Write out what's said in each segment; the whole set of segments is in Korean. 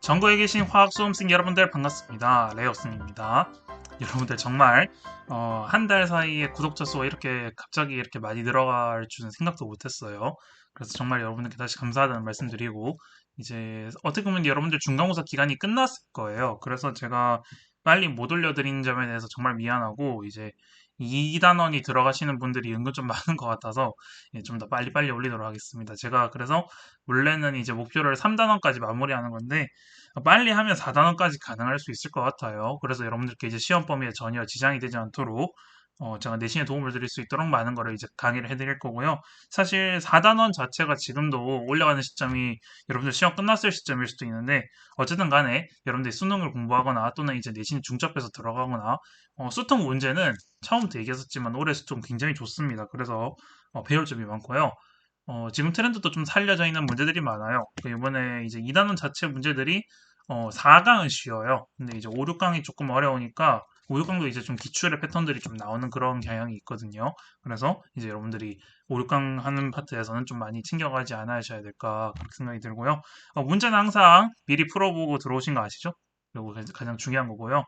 전국에 계신 화학 수험생 여러분들 반갑습니다. 레오슨입니다. 여러분들 정말 한 달 사이에 구독자 수가 이렇게 갑자기 이렇게 많이 늘어갈 줄은 생각도 못했어요. 그래서 정말 여러분들께 다시 감사하다는 말씀드리고 이제 어떻게 보면 여러분들 중간고사 기간이 끝났을 거예요. 그래서 제가 빨리 못 올려드린 점에 대해서 정말 미안하고 이제 2단원이 들어가시는 분들이 은근 좀 많은 것 같아서 좀 더 빨리빨리 올리도록 하겠습니다. 제가 그래서 원래는 이제 목표를 3단원까지 마무리하는 건데 빨리 하면 4단원까지 가능할 수 있을 것 같아요. 그래서 여러분들께 이제 시험 범위에 전혀 지장이 되지 않도록 제가 내신에 도움을 드릴 수 있도록 많은 거를 이제 강의를 해드릴 거고요. 사실 4단원 자체가 지금도 올라가는 시점이 여러분들 시험 끝났을 시점일 수도 있는데 어쨌든 간에 여러분들이 수능을 공부하거나 또는 이제 내신 중첩해서 들어가거나 수능 문제는 처음부터 얘기했었지만 올해 수능 굉장히 좋습니다. 그래서 배울 점이 많고요. 지금 트렌드도 좀 살려져 있는 문제들이 많아요. 이번에 이제 2단원 자체 문제들이 4강은 쉬워요. 근데 이제 5, 6강이 조금 어려우니까 5, 6강도 이제 좀 기출의 패턴들이 좀 나오는 그런 경향이 있거든요. 그래서 이제 여러분들이 5, 6강 하는 파트에서는 좀 많이 챙겨가지 않으셔야 될까 그렇게 생각이 들고요. 문제는 항상 미리 풀어보고 들어오신 거 아시죠? 그리고 가장 중요한 거고요.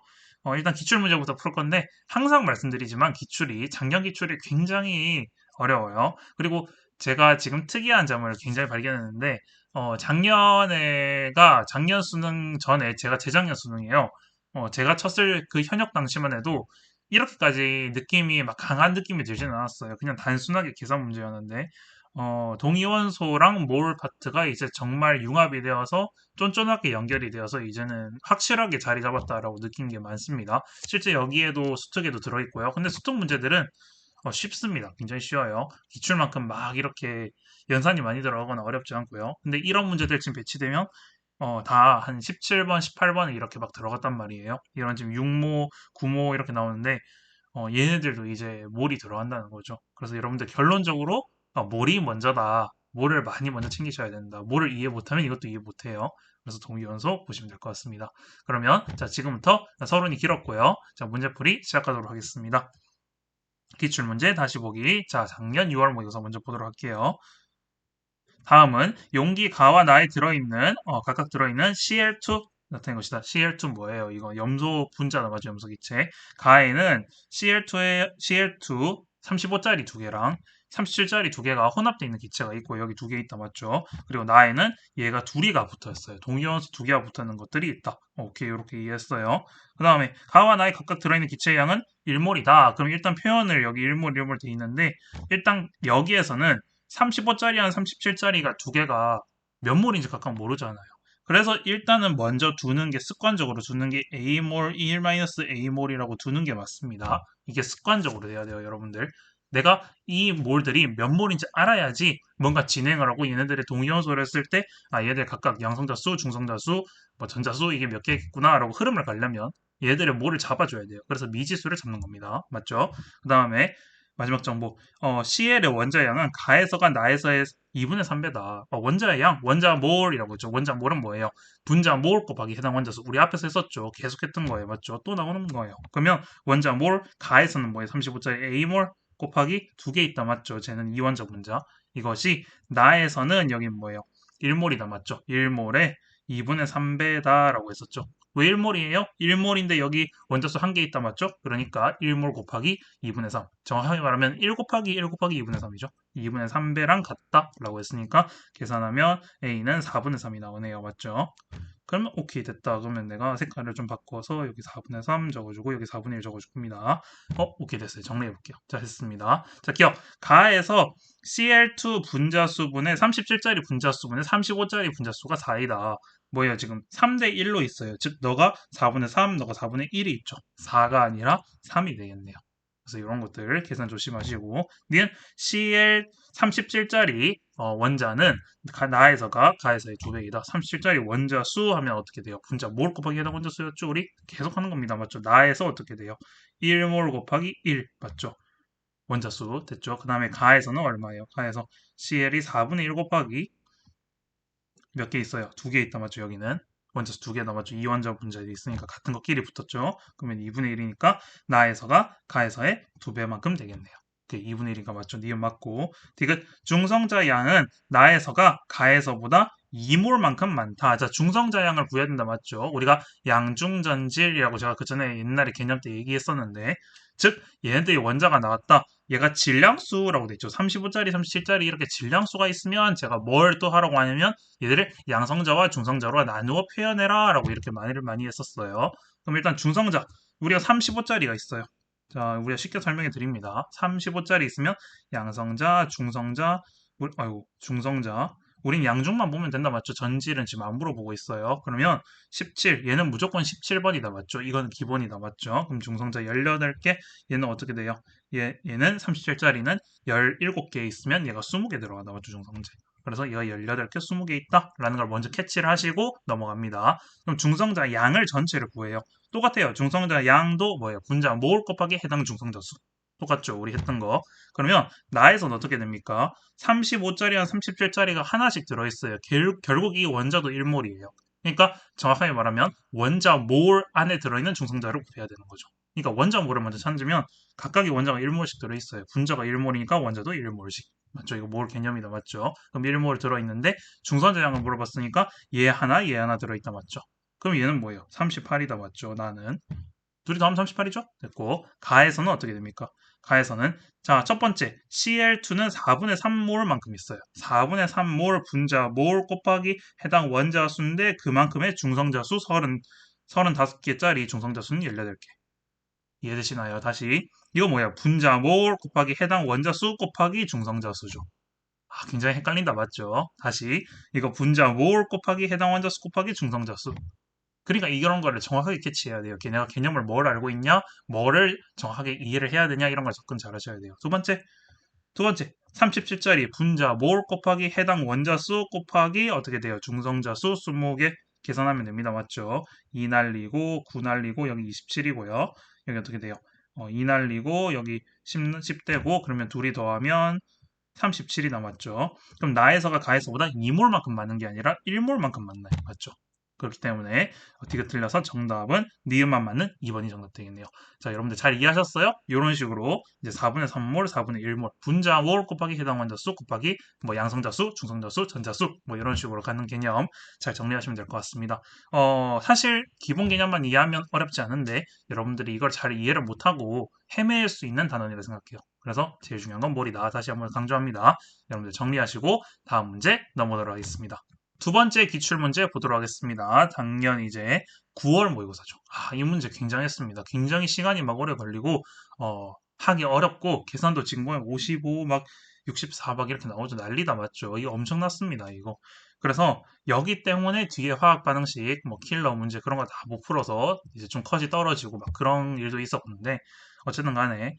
일단 기출 문제부터 풀 건데 항상 말씀드리지만 기출이 작년 기출이 굉장히 어려워요. 그리고 제가 지금 특이한 점을 굉장히 발견했는데, 작년 수능 전에, 제가 재작년 수능이에요. 제가 쳤을 그 현역 당시만 해도 이렇게까지 느낌이 막 강한 느낌이 들지는 않았어요. 그냥 단순하게 계산 문제였는데, 동위원소랑 몰 파트가 이제 정말 융합이 되어서 쫀쫀하게 연결이 되어서 이제는 확실하게 자리 잡았다라고 느낀 게 많습니다. 실제 여기에도 수특에도 들어있고요. 근데 수특 문제들은 쉽습니다. 굉장히 쉬워요. 기출만큼 막 이렇게 연산이 많이 들어가거나 어렵지 않고요. 근데 이런 문제들 지금 배치되면 다 한 17번, 18번에 이렇게 막 들어갔단 말이에요. 이런 지금 6모, 9모 이렇게 나오는데 얘네들도 이제 몰이 들어간다는 거죠. 그래서 여러분들 결론적으로 몰이 먼저다. 몰을 많이 먼저 챙기셔야 된다. 몰을 이해 못하면 이것도 이해 못해요. 그래서 동기원소 보시면 될 것 같습니다. 그러면 자 지금부터 서론이 길었고요. 자 문제풀이 시작하도록 하겠습니다. 기출문제 다시 보기. 자, 작년 6월 모의고사 먼저 보도록 할게요. 다음은 용기 가와 나에 들어있는 각각 들어있는 Cl2 나타낸 것이다. Cl2 뭐예요? 이거 염소 분자다 맞죠? 염소 기체. 가에는 Cl2 35짜리 두 개랑 37짜리 두 개가 혼합되어 있는 기체가 있고 여기 두 개 있다 맞죠? 그리고 나에는 얘가 둘이가 붙어 있어요. 동위원소 두 개가 붙어 있는 것들이 있다. 오케이 이렇게 이해했어요. 그 다음에 가와 나에 각각 들어있는 기체의 양은 1몰이다. 그럼 일단 표현을 여기 1몰 1몰 돼 있는데 일단 여기에서는 35짜리랑 37짜리가 두 개가 몇 몰인지 각각 모르잖아요. 그래서 일단은 먼저 두는 게 습관적으로 두는 게 A몰 1-A몰이라고 두는 게 맞습니다. 이게 습관적으로 돼야 돼요, 여러분들. 내가 이 몰들이 몇 몰인지 알아야지 뭔가 진행을 하고 얘네들의 동위원소를 했을 때 얘들 각각 양성자수, 중성자수, 뭐 전자수 이게 몇 개겠구나라고 흐름을 가려면 얘들의 몰을 잡아줘야 돼요. 그래서 미지수를 잡는 겁니다. 맞죠? 그 다음에 마지막 정보. CL의 원자량은 가에서가 나에서의 2분의 3배다. 원자의 양, 원자 몰이라고 했죠. 원자 몰은 뭐예요? 분자 몰 곱하기 해당 원자수. 우리 앞에서 했었죠. 계속했던 거예요. 맞죠? 또 나오는 거예요. 그러면 원자 몰, 가에서는 뭐예요? 35짜리 A몰 곱하기 두 개 있다. 맞죠? 쟤는 이원자 분자. 이것이 나에서는 여긴 뭐예요? 1몰이다. 맞죠? 1몰에 2분의 3배다라고 했었죠. 왜 1몰이에요? 1몰인데 여기 원자수 한 개 있다 맞죠? 그러니까 1몰 곱하기 2분의 3. 정확하게 말하면 1 곱하기 1 곱하기 2분의 3이죠. 2분의 3배랑 같다라고 했으니까 계산하면 A는 4분의 3이 나오네요. 맞죠? 그러면 오케이 됐다. 그러면 내가 색깔을 좀 바꿔서 여기 4분의 3 적어주고 여기 4분의 1 적어줄 겁니다. 오케이 됐어요. 정리해 볼게요. 자, 했습니다. 자, 기억. 가에서 Cl2 분자수분의 37짜리 분자수분의 35짜리 분자수가 4이다. 뭐예요? 지금 3대 1로 있어요. 즉, 너가 4분의 3, 너가 4분의 1이 있죠. 4가 아니라 3이 되겠네요. 그래서 이런 것들 계산 조심하시고, 니은 CL 37짜리 원자는 나에서가 가에서의 두 배이다. 37짜리 원자수 하면 어떻게 돼요? 분자 몰 곱하기 해당 원자수였죠? 우리 계속 하는 겁니다. 맞죠? 나에서 어떻게 돼요? 1몰 곱하기 1 맞죠? 원자수 됐죠? 그 다음에 가에서는 얼마예요? 가에서 CL이 4분의 1 곱하기 몇 개 있어요? 두 개 있다 맞죠? 여기는 원자수 두 개 남았죠? 이원자 분자들이 있으니까 같은 것끼리 붙었죠? 그러면 2분의 1이니까 나에서가 가에서의 두 배만큼 되겠네요. 그 2분의 1인가 맞죠? 니은 맞고. 디귿 중성자 양은 나에서가 가에서보다 2몰만큼 많다. 자, 중성자 양을 구해야 된다 맞죠? 우리가 양중전질이라고 제가 그 전에 옛날에 개념 때 얘기했었는데, 즉 얘네들이 원자가 나왔다. 얘가 질량수라고 돼 있죠. 35짜리, 37짜리 이렇게 질량수가 있으면 제가 뭘 또 하라고 하냐면 얘들을 양성자와 중성자로 나누어 표현해라 라고 이렇게 많이 했었어요. 그럼 일단 중성자, 우리가 35짜리가 있어요. 자, 우리가 쉽게 설명해 드립니다. 35짜리 있으면 양성자, 중성자, 아이고, 중성자. 우린 양중만 보면 된다 맞죠? 전질은 지금 안 물어보고 있어요. 그러면 17, 얘는 무조건 17번이다 맞죠? 이건 기본이다 맞죠? 그럼 중성자 18개, 얘는 어떻게 돼요? 얘는 37짜리는 17개 있으면 얘가 20개 들어간다 맞죠? 중성자. 그래서 얘가 18개, 20개 있다라는 걸 먼저 캐치를 하시고 넘어갑니다. 그럼 중성자 양을 전체를 구해요. 똑같아요. 중성자 양도 뭐예요? 분자 모을 곱하기 해당 중성자 수. 똑같죠? 우리 했던 거. 그러면 나에서는 어떻게 됩니까? 35짜리와 37짜리가 하나씩 들어있어요. 결국 이 원자도 1몰이에요. 그러니까 정확하게 말하면 원자 몰 안에 들어있는 중성자를 구해야 되는 거죠. 그러니까 원자 몰을 먼저 찾으면 각각의 원자가 1몰씩 들어있어요. 분자가 1몰이니까 원자도 1몰씩. 맞죠? 이거 몰 개념이다. 맞죠? 그럼 1몰 들어있는데 중성자량을 물어봤으니까 얘 하나 들어있다. 맞죠? 그럼 얘는 뭐예요? 38이다. 맞죠? 나는. 둘이 더하면 38이죠? 됐고. 가에서는 어떻게 됩니까? 가에서는 자, 첫 번째 Cl2는 4분의 3몰만큼 있어요. 4분의 3몰 분자 몰 곱하기 해당 원자 수인데 그만큼의 중성자 수 35개짜리 중성자 수는 18개. 이해되시나요? 다시 이거 뭐야? 분자 몰 곱하기 해당 원자 수 곱하기 중성자 수죠. 아, 굉장히 헷갈린다 맞죠? 다시 이거 분자 몰 곱하기 해당 원자 수 곱하기 중성자 수. 그러니까 이런 거를 정확하게 캐치해야 돼요. 걔네가 개념을 뭘 알고 있냐, 뭐를 정확하게 이해를 해야 되냐 이런 걸 접근 잘 하셔야 돼요. 두 번째 37짜리 분자 몰 곱하기 해당 원자수 곱하기 어떻게 돼요? 중성자수 20개 계산하면 됩니다. 맞죠? 2 날리고 9 날리고 여기 27이고요. 여기 어떻게 돼요? 2 날리고 여기 10되고 그러면 둘이 더하면 37이 남았죠. 그럼 나에서가 가에서보다 2몰만큼 많은 게 아니라 1몰만큼 많나요? 맞죠? 그렇기 때문에 D가 틀려서 정답은 니은만 맞는 2번이 정답 되겠네요. 자, 여러분들 잘 이해하셨어요? 이런 식으로 이제 4분의 3몰, 4분의 1몰, 분자몰 곱하기 해당 원자수 곱하기 뭐 양성자수, 중성자수, 전자수 뭐 이런 식으로 가는 개념 잘 정리하시면 될 것 같습니다. 사실 기본 개념만 이해하면 어렵지 않은데 여러분들이 이걸 잘 이해를 못하고 헤매일 수 있는 단원이라 생각해요. 그래서 제일 중요한 건 몰이다. 다시 한번 강조합니다. 여러분들 정리하시고 다음 문제 넘어가도록 하겠습니다. 두 번째 기출문제 보도록 하겠습니다. 작년 이제 9월 모의고사죠. 아, 이 문제 굉장했습니다. 굉장히 시간이 막 오래 걸리고, 하기 어렵고, 계산도 지금 보면 55, 막 64, 막 이렇게 나오죠. 난리다 맞죠? 이거 엄청났습니다, 이거. 그래서 여기 때문에 뒤에 화학 반응식, 뭐 킬러 문제 그런 거 다 못 풀어서 이제 좀 컷이 떨어지고 막 그런 일도 있었는데, 어쨌든 간에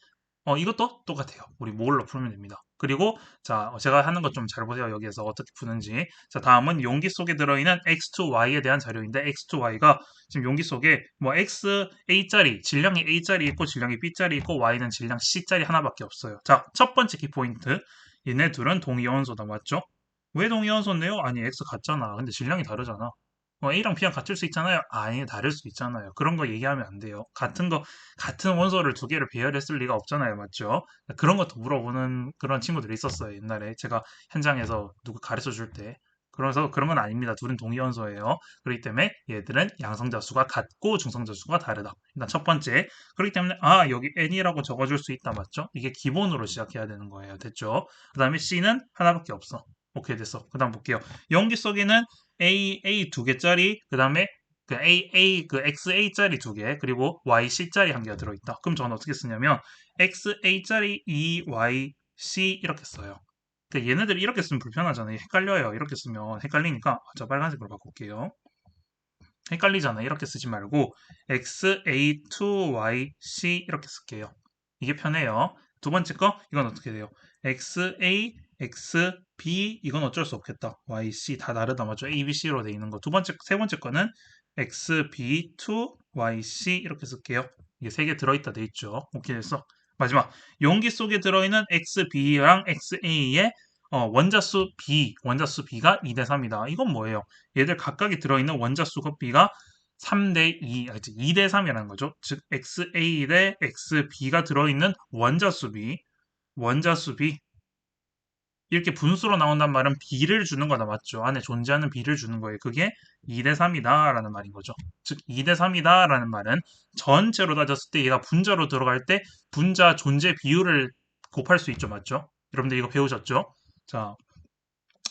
이것도 똑같아요. 우리 몰로 풀면 됩니다. 그리고 자, 제가 하는 것 좀 잘 보세요. 여기에서 어떻게 푸는지. 자, 다음은 용기 속에 들어있는 X2Y에 대한 자료인데 X2Y가 지금 용기 속에 뭐 X A짜리, 질량이 A짜리 있고 질량이 B짜리 있고 Y는 질량 C짜리 하나밖에 없어요. 자, 첫 번째 키포인트. 얘네 둘은 동위원소다. 맞죠? 왜 동위원소인데요? 아니, X 같잖아. 근데 질량이 다르잖아. A랑 B랑 같을 수 있잖아요. 아니, 다를 수 있잖아요. 그런 거 얘기하면 안 돼요. 같은 원소를 두 개를 배열했을 리가 없잖아요. 맞죠? 그런 것도 물어보는 그런 친구들이 있었어요. 옛날에 제가 현장에서 누구 가르쳐 줄 때. 그래서 그런 건 아닙니다. 둘은 동위원소예요. 그렇기 때문에 얘들은 양성자 수가 같고 중성자 수가 다르다. 일단 첫 번째. 그렇기 때문에 여기 N이라고 적어줄 수 있다. 맞죠? 이게 기본으로 시작해야 되는 거예요. 됐죠? 그 다음에 C는 하나밖에 없어. 오케이, 됐어. 그 다음 볼게요. 용기 속에는 A 두 개짜리, 그 다음에 그 XA짜리 두 개, 그리고 YC짜리 한 개가 들어있다. 그럼 저는 어떻게 쓰냐면, XA짜리 EYC 이렇게 써요. 그러니까 얘네들 이렇게 쓰면 불편하잖아요. 헷갈려요. 이렇게 쓰면 헷갈리니까, 저 빨간색으로 바꿀게요. 헷갈리잖아요. 이렇게 쓰지 말고, XA2YC 이렇게 쓸게요. 이게 편해요. 두 번째 거, 이건 어떻게 돼요? XA, XB, 이건 어쩔 수 없겠다. YC 다 다르다. 맞죠? ABC로 돼 있는 거. 세 번째 거는 XB2, YC 이렇게 쓸게요. 이게 세 개 들어있다 돼 있죠. 오케이 됐어. 마지막, 용기 속에 들어있는 XB랑 XA의 원자수 B가 2대 3이다. 이건 뭐예요? 얘들 각각이 들어있는 원자수가 B가 3대 2, 2대 3이라는 거죠. 즉, XA 대 XB가 들어있는 원자수 B. 원자수 B 이렇게 분수로 나온단 말은 B를 주는 거다 맞죠? 안에 존재하는 B를 주는 거예요. 그게 2대 3이다 라는 말인 거죠. 즉 2대 3이다 라는 말은 전체로 따졌을 때 얘가 분자로 들어갈 때 분자 존재 비율을 곱할 수 있죠. 맞죠? 여러분들 이거 배우셨죠? 자,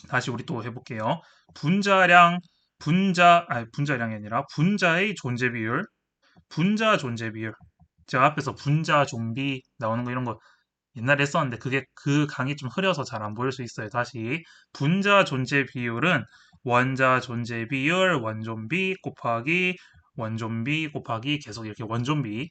다시 우리 또 해볼게요. 분자량, 분자량이 아니라 분자의 존재 비율, 분자 존재 비율. 제가 앞에서 분자 좀비 나오는 거 이런 거 옛날에 했었는데 그게 그 강이 좀 흐려서 잘 안 보일 수 있어요. 다시 분자 존재 비율은 원자 존재 비율 원존비 곱하기 원존비 곱하기 계속 이렇게 원존비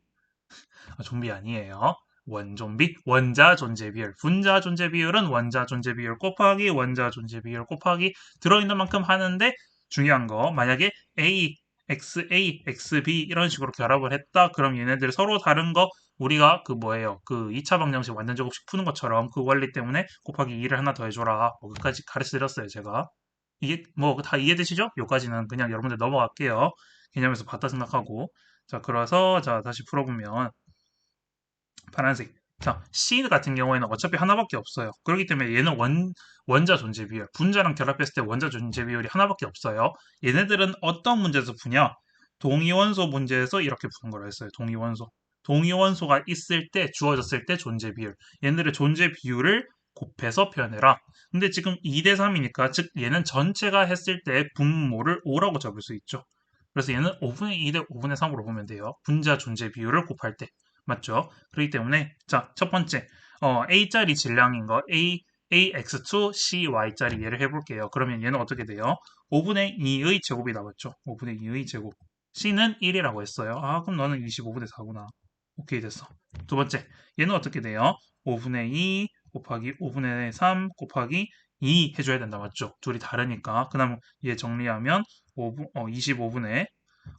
좀비 아니에요. 원존비 원자 존재 비율 분자 존재 비율은 원자 존재 비율 곱하기 원자 존재 비율 곱하기 들어있는 만큼 하는데 중요한 거 만약에 A XA, XB 이런 식으로 결합을 했다. 그럼 얘네들 서로 다른 거 우리가 그 뭐예요? 그 2차 방정식 완전 제곱식 푸는 것처럼 그 원리 때문에 곱하기 2를 하나 더 해줘라. 뭐 끝까지 가르쳐 드렸어요, 제가. 이게 뭐 다 이해되시죠? 여기까지는 그냥 여러분들 넘어갈게요. 개념에서 봤다 생각하고. 자, 그래서 자, 다시 풀어보면 파란색. 자, C 같은 경우에는 어차피 하나밖에 없어요. 그렇기 때문에 얘는 원자 존재 비율, 분자랑 결합했을 때 원자 존재 비율이 하나밖에 없어요. 얘네들은 어떤 문제에서 푸냐? 동위원소 문제에서 이렇게 푸는 거라 했어요. 동위원소. 동위원소가 있을 때, 주어졌을 때 존재 비율. 얘네들의 존재 비율을 곱해서 표현해라. 근데 지금 2대 3이니까, 즉 얘는 전체가 했을 때 분모를 5라고 잡을 수 있죠. 그래서 얘는 5분의 2 대 5분의 3으로 보면 돼요. 분자 존재 비율을 곱할 때. 맞죠? 그렇기 때문에 자, 첫 번째 A짜리 질량인 거 AX2 CY짜리 얘를 해볼게요. 그러면 얘는 어떻게 돼요? 5분의 2의 제곱이 나왔죠. 5분의 2의 제곱. C는 1이라고 했어요. 아, 그럼 너는 25분의 4구나. 오케이, 됐어. 두 번째, 얘는 어떻게 돼요? 5분의 2 곱하기 5분의 3 곱하기 2 해줘야 된다. 맞죠? 둘이 다르니까. 그 다음 얘 정리하면 25분의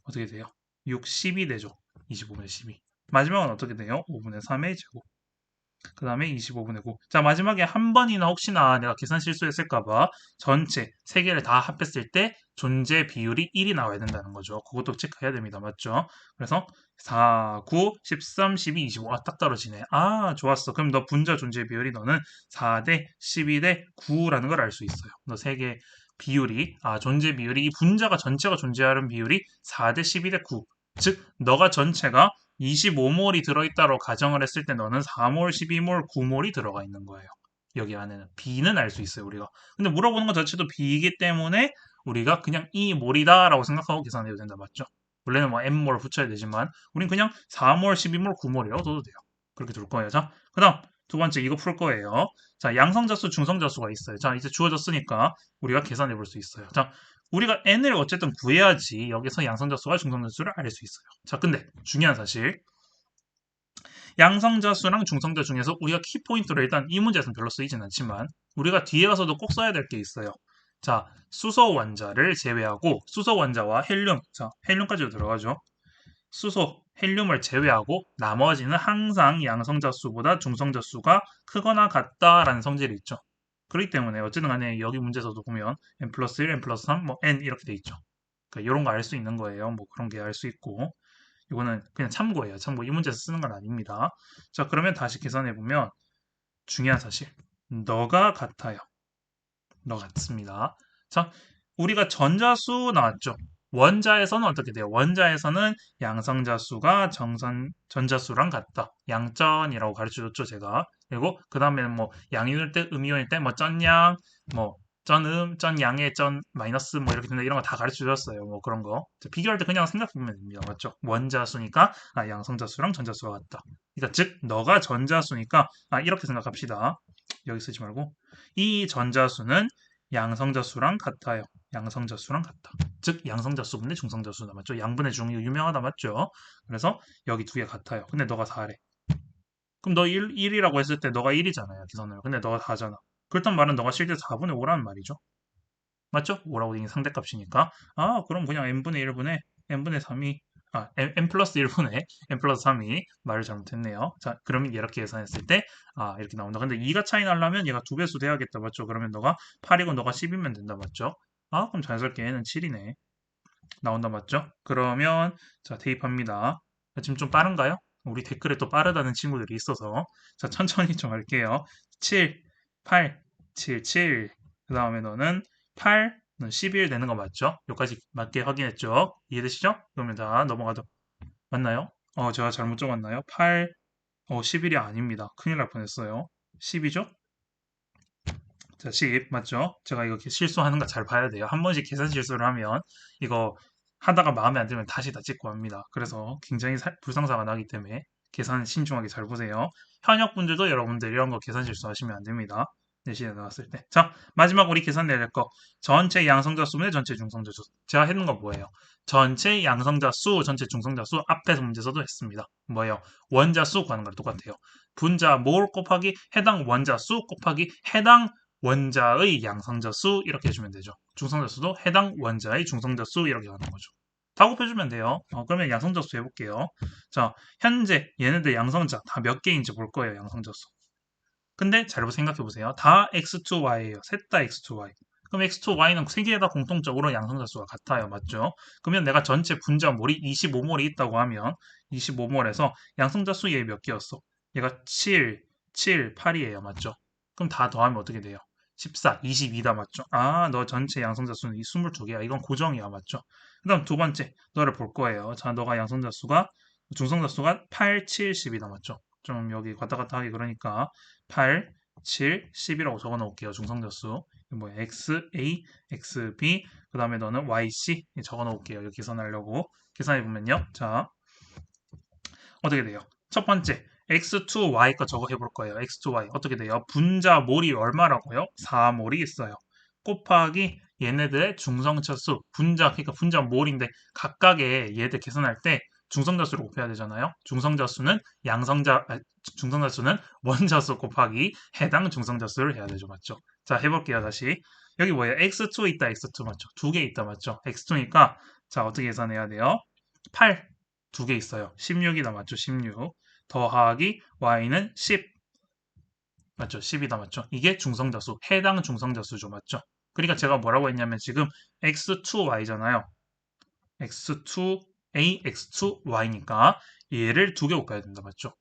어떻게 돼요? 6, 10이 되죠. 25분의 12. 마지막은 어떻게 돼요? 5분의 3의 제곱. 그 다음에 25분의 9. 자, 마지막에 한 번이나 혹시나 내가 계산 실수했을까봐 전체 세 개를 다 합했을 때 존재 비율이 1이 나와야 된다는 거죠. 그것도 체크해야 됩니다. 맞죠? 그래서 4, 9, 13, 12, 25. 아, 딱 떨어지네. 아, 좋았어. 그럼 너 분자 존재 비율이 너는 4대 12대 9라는 걸 알 수 있어요. 너 세 개 비율이, 존재 비율이, 이 분자가 전체가 존재하는 비율이 4대 12대 9. 즉, 너가 전체가 25몰이 들어있다로 가정을 했을 때 너는 4몰, 12몰, 9몰이 들어가 있는 거예요. 여기 안에는 B는 알 수 있어요, 우리가. 근데 물어보는 것 자체도 B이기 때문에 우리가 그냥 이 몰이다라고 생각하고 계산해도 된다, 맞죠? 원래는 뭐 M몰 붙여야 되지만 우린 그냥 4몰, 12몰, 9몰이라고 둬도 돼요. 그렇게 둘 거예요. 자, 그다음 두 번째 이거 풀 거예요. 자, 양성자수, 중성자수가 있어요. 자, 이제 주어졌으니까 우리가 계산해 볼 수 있어요. 자, 우리가 n을 어쨌든 구해야지 여기서 양성자수와 중성자수를 알 수 있어요. 자, 근데 중요한 사실 양성자수랑 중성자 중에서 우리가 키포인트로 일단 이 문제에서는 별로 쓰이진 않지만 우리가 뒤에 가서도 꼭 써야 될 게 있어요. 자, 수소 원자를 제외하고 수소 원자와 헬륨, 자, 헬륨까지도 들어가죠. 수소, 헬륨을 제외하고 나머지는 항상 양성자수보다 중성자수가 크거나 같다라는 성질이 있죠. 그렇기 때문에 어쨌든 간에 여기 문제에서도 보면 n 플러스 1, n 플러스 3, 뭐 n 이렇게 돼 있죠. 그러니까 이런 거 알 수 있는 거예요. 뭐 그런 게 알 수 있고 이거는 그냥 참고예요. 참고 이 문제에서 쓰는 건 아닙니다. 자, 그러면 다시 계산해 보면 중요한 사실 너가 같아요. 너 같습니다. 자, 우리가 전자수 나왔죠. 원자에서는 어떻게 돼요? 원자에서는 양성자수가 전자수랑 같다. 양전이라고 가르쳐줬죠, 제가. 그리고 그 다음에는 뭐 양이올 때, 음이올 때, 뭐 쩐양, 뭐 쩐음, 쩐양의 쩐 마이너스 뭐 이렇게 된다 이런 거 다 가르쳐줬어요. 뭐 그런 거. 비교할 때 그냥 생각해보면 됩니다. 맞죠? 원자수니까 양성자수랑 전자수가 같다. 그러니까 즉 너가 전자수니까 이렇게 생각합시다. 여기 쓰지 말고 이 전자수는 양성자수랑 같아요. 양성자수랑 같다. 즉 양성자수분의 중성자수다 맞죠? 양분의 중 이거 유명하다 맞죠? 그래서 여기 두 개 같아요. 근데 너가 4래. 그럼 너 1이라고 했을 때 너가 1이잖아요. 기선으로. 근데 너가 4잖아. 그렇단 말은 너가 실제 4분의 5라는 말이죠. 맞죠? 5라고 되긴 상대값이니까. 그럼 그냥 n분의 1분의 n분의 3이 n 플러스 1분의 n 플러스 3이 말을 잘못했네요. 자, 그러면 이렇게 계산했을 때 이렇게 나온다. 근데 2가 차이 나려면 얘가 두 배수 돼야겠다. 맞죠? 그러면 너가 8이고 너가 10이면 된다. 맞죠? 그럼 자연스럽게 얘는 7이네. 나온다. 맞죠? 그러면 자, 대입합니다. 지금 좀 빠른가요? 우리 댓글에 또 빠르다는 친구들이 있어서. 자, 천천히 좀 할게요. 7, 8, 7, 7. 그 다음에 너는 8, 너 11 되는 거 맞죠? 여기까지 맞게 확인했죠? 이해되시죠? 그러면 다 넘어가도 맞나요? 제가 잘못 적었나요? 8, 11이 아닙니다. 큰일 날 뻔했어요. 10이죠? 자, 10 맞죠? 제가 이거 실수하는 거 잘 봐야 돼요. 한 번씩 계산 실수를 하면 이거 하다가 마음에 안 들면 다시 다 찍고 합니다. 그래서 굉장히 불상사가 나기 때문에 계산 신중하게 잘 보세요. 현역분들도 여러분들 이런 거 계산 실수하시면 안 됩니다. 내신에 나왔을 때. 자, 마지막 우리 계산 내릴 거. 전체 양성자 수분의 전체 중성자 수. 제가 했는 건 뭐예요? 전체 양성자 수, 전체 중성자 수 앞에서 문제에서도 했습니다. 뭐예요? 원자 수 구하는 거랑 똑같아요. 분자 몰 곱하기 해당 원자 수 곱하기 해당 원자의 양성자 수 이렇게 해주면 되죠. 중성자 수도 해당 원자의 중성자 수 이렇게 하는 거죠. 다 곱해주면 돼요. 그러면 양성자 수 해볼게요. 자, 현재 얘네들 양성자 다 몇 개인지 볼 거예요. 양성자 수. 근데 잘 생각해 보세요. 다 x2y예요. 셋 다 x2y. 그럼 x2y는 세 개 다 공통적으로 양성자 수가 같아요. 맞죠? 그러면 내가 전체 분자 몰이 25몰이 있다고 하면 25몰에서 양성자 수 얘 몇 개였어? 얘가 7, 7, 8이에요. 맞죠? 그럼 다 더하면 어떻게 돼요? 14, 22다 맞죠? 아, 너 전체 양성자 수는 이 22개야. 이건 고정이야. 맞죠? 그 다음 두 번째, 너를 볼 거예요. 자, 너가 양성자 수가, 중성자 수가 8, 7, 10이다. 맞죠? 좀 여기 왔다 갔다 하기 그러니까 8, 7, 10이라고 적어 놓을게요. 중성자 수. 뭐 x, a, x, b, 그 다음에 너는 y, c 적어 놓을게요. 여기 계산하려고. 계산해 보면요. 자, 어떻게 돼요? 첫 번째, x2y 거 저거 해볼 거예요. x2y 어떻게 돼요? 분자 몰이 얼마라고요? 4몰이 있어요. 곱하기 얘네들의 중성차 수, 그러니까 분자 몰인데 각각의 얘들 계산할 때 중성자 수를 곱해야 되잖아요. 중성자 수는 원자 수 곱하기 해당 중성자 수를 해야 되죠. 맞죠? 자, 해볼게요. 다시. 여기 뭐예요? x2 있다, x2 맞죠? 두 개 있다, 맞죠? x2니까 자, 어떻게 계산해야 돼요? 8 두 개 있어요. 16이다 맞죠? 16 더하기 y는 10 맞죠? 10이다 맞죠? 이게 중성자수, 해당 중성자수죠. 맞죠? 그러니까 제가 뭐라고 했냐면 지금 x2y잖아요. x2a, x2y니까 얘를 두 개 곱해야 된다. 맞죠?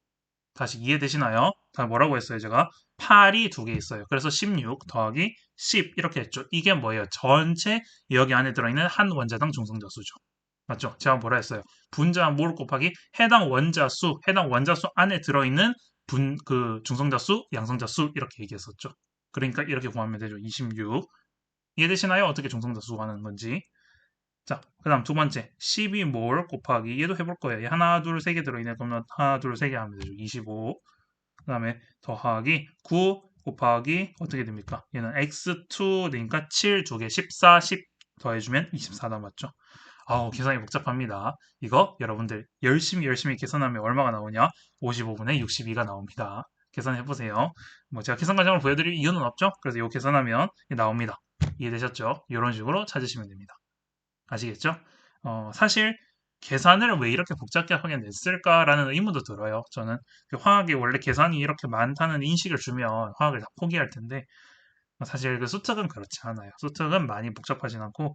다시 이해되시나요? 다 뭐라고 했어요? 제가 8이 두 개 있어요. 그래서 16 더하기 10 이렇게 했죠. 이게 뭐예요? 전체 여기 안에 들어있는 한 원자당 중성자수죠. 맞죠? 제가 뭐라 했어요? 분자 몰 곱하기 해당 원자 수 안에 들어있는 중성자 수, 양성자 수 이렇게 얘기했었죠. 그러니까 이렇게 구하면 되죠. 26. 이해되시나요? 어떻게 중성자 수 구하는 건지. 자, 그 다음 두 번째 12몰 곱하기 얘도 해볼 거예요. 하나, 둘, 세 개 들어있네. 그러면 하나, 둘, 세 개 하면 되죠. 25. 그 다음에 더하기 9 곱하기 어떻게 됩니까? 얘는 x2 되니까 7 두 개, 14, 10 더해주면 24다 맞죠? 계산이 복잡합니다. 이거 여러분들 열심히 계산하면 얼마가 나오냐? 55분의 62가 나옵니다. 계산해보세요. 뭐 제가 계산 과정을 보여드릴 이유는 없죠? 그래서 이거 계산하면 나옵니다. 이해되셨죠? 이런 식으로 찾으시면 됩니다. 아시겠죠? 사실 계산을 왜 이렇게 복잡하게 냈을까라는 의문도 들어요. 저는 화학이 원래 계산이 이렇게 많다는 인식을 주면 화학을 다 포기할 텐데 사실 그 수특은 그렇지 않아요. 수특은 많이 복잡하진 않고